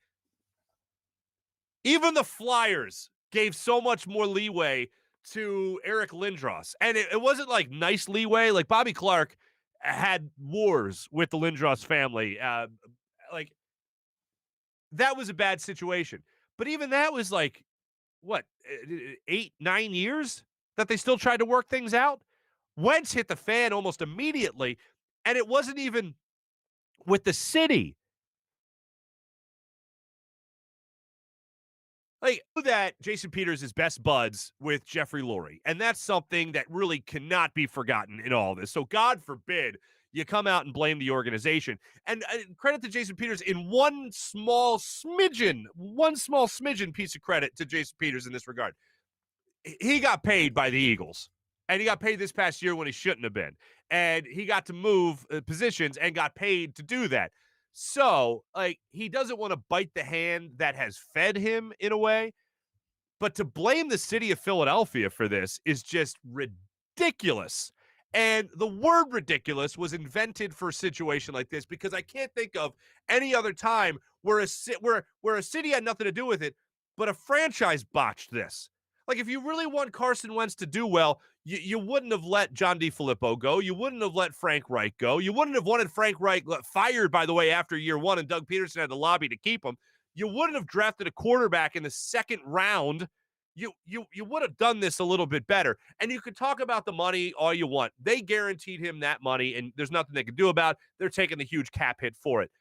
Speaker 1: even the Flyers gave so much more leeway to Eric Lindros. And it wasn't like nice leeway. Like Bobby Clark had wars with the Lindros family. Like, that was a bad situation. But even that was like, what, 8, 9 years that they still tried to work things out? Wentz hit the fan almost immediately, and it wasn't even with the city. Like, that Jason Peters is best buds with Jeffrey Lurie, and that's something that really cannot be forgotten in all this. So God forbid you come out and blame the organization. And credit to Jason Peters in one small smidgen piece of credit to Jason Peters in this regard. He got paid by the Eagles, and he got paid this past year when he shouldn't have been. And he got to move positions and got paid to do that. So, like, he doesn't want to bite the hand that has fed him in a way. But to blame the city of Philadelphia for this is just ridiculous. And the word ridiculous was invented for a situation like this, because I can't think of any other time where a city had nothing to do with it, but a franchise botched this. Like, if you really want Carson Wentz to do well, you wouldn't have let John DeFilippo go. You wouldn't have let Frank Reich go. You wouldn't have wanted Frank Reich fired, by the way, after year one, and Doug Peterson had to lobby to keep him. You wouldn't have drafted a quarterback in the second round. You would have done this a little bit better. And you could talk about the money all you want. They guaranteed him that money, and there's nothing they can do about it. They're taking the huge cap hit for it.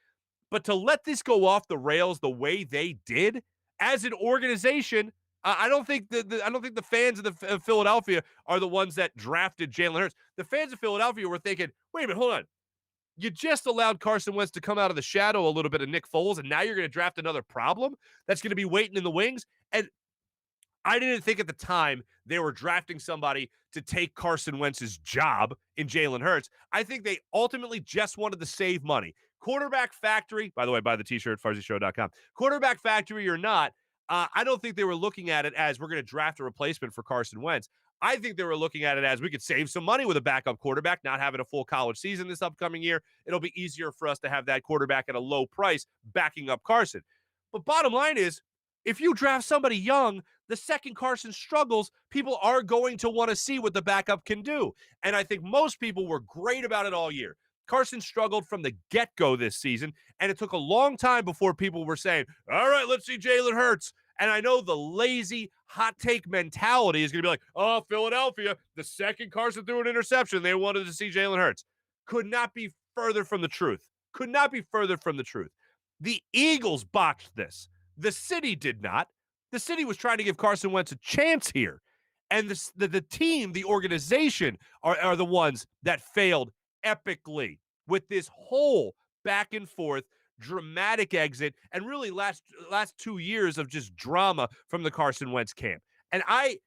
Speaker 1: But to let this go off the rails the way they did as an organization, I don't think the fans of Philadelphia are the ones that drafted Jalen Hurts. The fans of Philadelphia were thinking, wait a minute, hold on. You just allowed Carson Wentz to come out of the shadow a little bit of Nick Foles, and now you're going to draft another problem that's going to be waiting in the wings? And I didn't think at the time they were drafting somebody to take Carson Wentz's job in Jalen Hurts. I think they ultimately just wanted to save money. Quarterback factory, by the way, buy the t-shirt, FarzyShow.com. Quarterback factory or not, I don't think they were looking at it as we're going to draft a replacement for Carson Wentz. I think they were looking at it as we could save some money with a backup quarterback, not having a full college season this upcoming year. It'll be easier for us to have that quarterback at a low price backing up Carson. But bottom line is, if you draft somebody young, the second Carson struggles, people are going to want to see what the backup can do. And I think most people were great about it all year. Carson struggled from the get-go this season, and it took a long time before people were saying, all right, let's see Jalen Hurts. And I know the lazy hot take mentality is going to be like, oh, Philadelphia, the second Carson threw an interception, they wanted to see Jalen Hurts. Could not be further from the truth. Could not be further from the truth. The Eagles botched this. The city did not. The city was trying to give Carson Wentz a chance here. And the team, the organization, are the ones that failed epically with this whole back and forth dramatic exit, and really last 2 years of just drama from the Carson Wentz camp. And I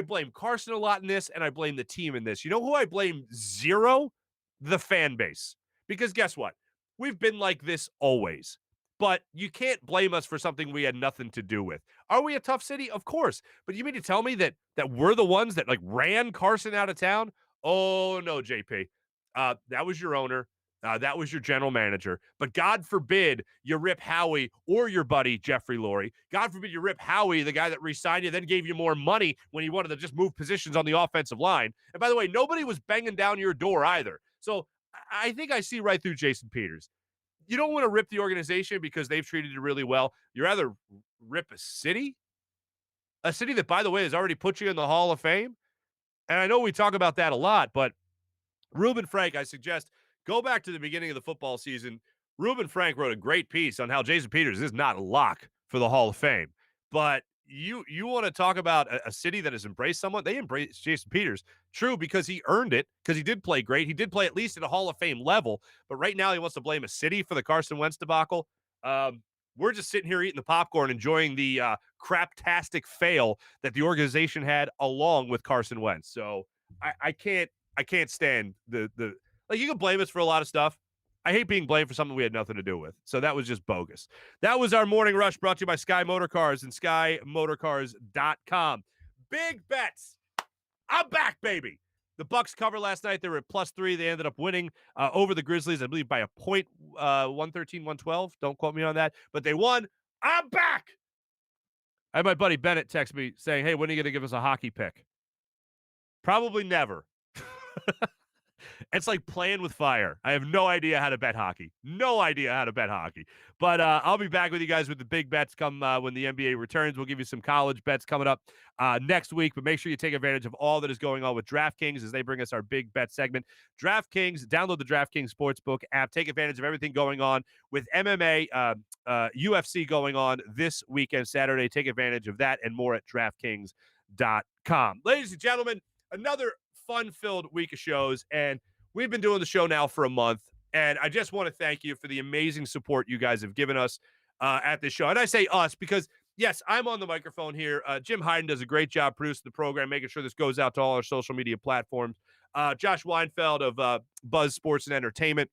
Speaker 1: blame Carson a lot in this, and I blame the team in this. You know who I blame zero? The fan base. Because guess what? We've been like this always. But you can't blame us for something we had nothing to do with. Are we a tough city? Of course. But you mean to tell me that we're the ones that like ran Carson out of town? Oh, no, JP. That was your owner. That was your general manager. But God forbid you rip Howie or your buddy Jeffrey Lurie. God forbid you rip Howie, the guy that re-signed you, then gave you more money when he wanted to just move positions on the offensive line. And by the way, nobody was banging down your door either. So I think I see right through Jason Peters. You don't want to rip the organization because they've treated you really well. You'd rather rip a city that, by the way, has already put you in the Hall of Fame. And I know we talk about that a lot, but Reuben Frank, I suggest go back to the beginning of the football season. Reuben Frank wrote a great piece on how Jason Peters is not a lock for the Hall of Fame. But you want to talk about a city that has embraced someone? They embraced Jason Peters. True, because he earned it, because he did play great. He did play at least at a Hall of Fame level. But right now he wants to blame a city for the Carson Wentz debacle. We're just sitting here eating the popcorn, enjoying the craptastic fail that the organization had along with Carson Wentz. So I can't stand the like, you can blame us for a lot of stuff. I hate being blamed for something we had nothing to do with. So that was just bogus. That was our morning rush brought to you by Sky Motor Cars and SkyMotorCars.com. Big bets. I'm back, baby. The Bucks cover last night. They were at +3. They ended up winning over the Grizzlies, I believe, by a point, 113-112. Don't quote me on that. But they won. I'm back. I had my buddy Bennett text me saying, hey, when are you going to give us a hockey pick? Probably never. It's like playing with fire. I have no idea how to bet hockey. No idea how to bet hockey. But I'll be back with you guys with the big bets come when the NBA returns. We'll give you some college bets coming up next week. But make sure you take advantage of all that is going on with DraftKings as they bring us our big bet segment. DraftKings, download the DraftKings Sportsbook app. Take advantage of everything going on with MMA, UFC going on this weekend, Saturday. Take advantage of that and more at DraftKings.com. Ladies and gentlemen, another fun-filled week of shows, and we've been doing the show now for a month, and I just want to thank you for the amazing support you guys have given us at this show. And I say us because, yes, I'm on the microphone here. Jim Hyden does a great job producing the program, making sure this goes out to all our social media platforms. Josh Weinfeld of Buzz Sports and Entertainment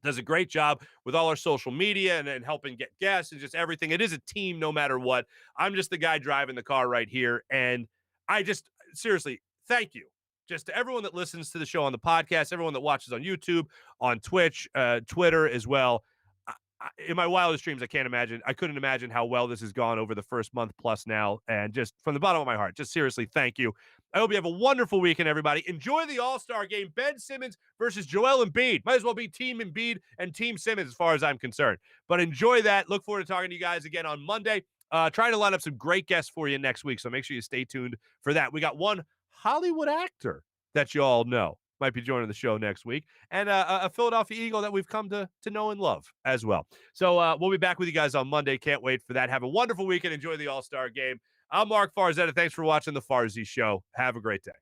Speaker 1: does a great job with all our social media and helping get guests and just everything. It is a team no matter what. I'm just the guy driving the car right here, and I just, seriously, thank you. Just to everyone that listens to the show on the podcast, everyone that watches on YouTube, on Twitch, Twitter as well. In my wildest dreams, I couldn't imagine how well this has gone over the first month plus now. And just from the bottom of my heart, just seriously, thank you. I hope you have a wonderful weekend, everybody. Enjoy the All-Star game. Ben Simmons versus Joel Embiid. Might as well be Team Embiid and Team Simmons as far as I'm concerned. But enjoy that. Look forward to talking to you guys again on Monday. Trying to line up some great guests for you next week, so make sure you stay tuned for that. We got one Hollywood actor that you all know might be joining the show next week, and a Philadelphia Eagle that we've come to know and love as well. So we'll be back with you guys on Monday. Can't wait for that. Have a wonderful weekend. Enjoy the All-Star game. I'm Marc Farzetta. Thanks for watching the Farzy Show. Have a great day.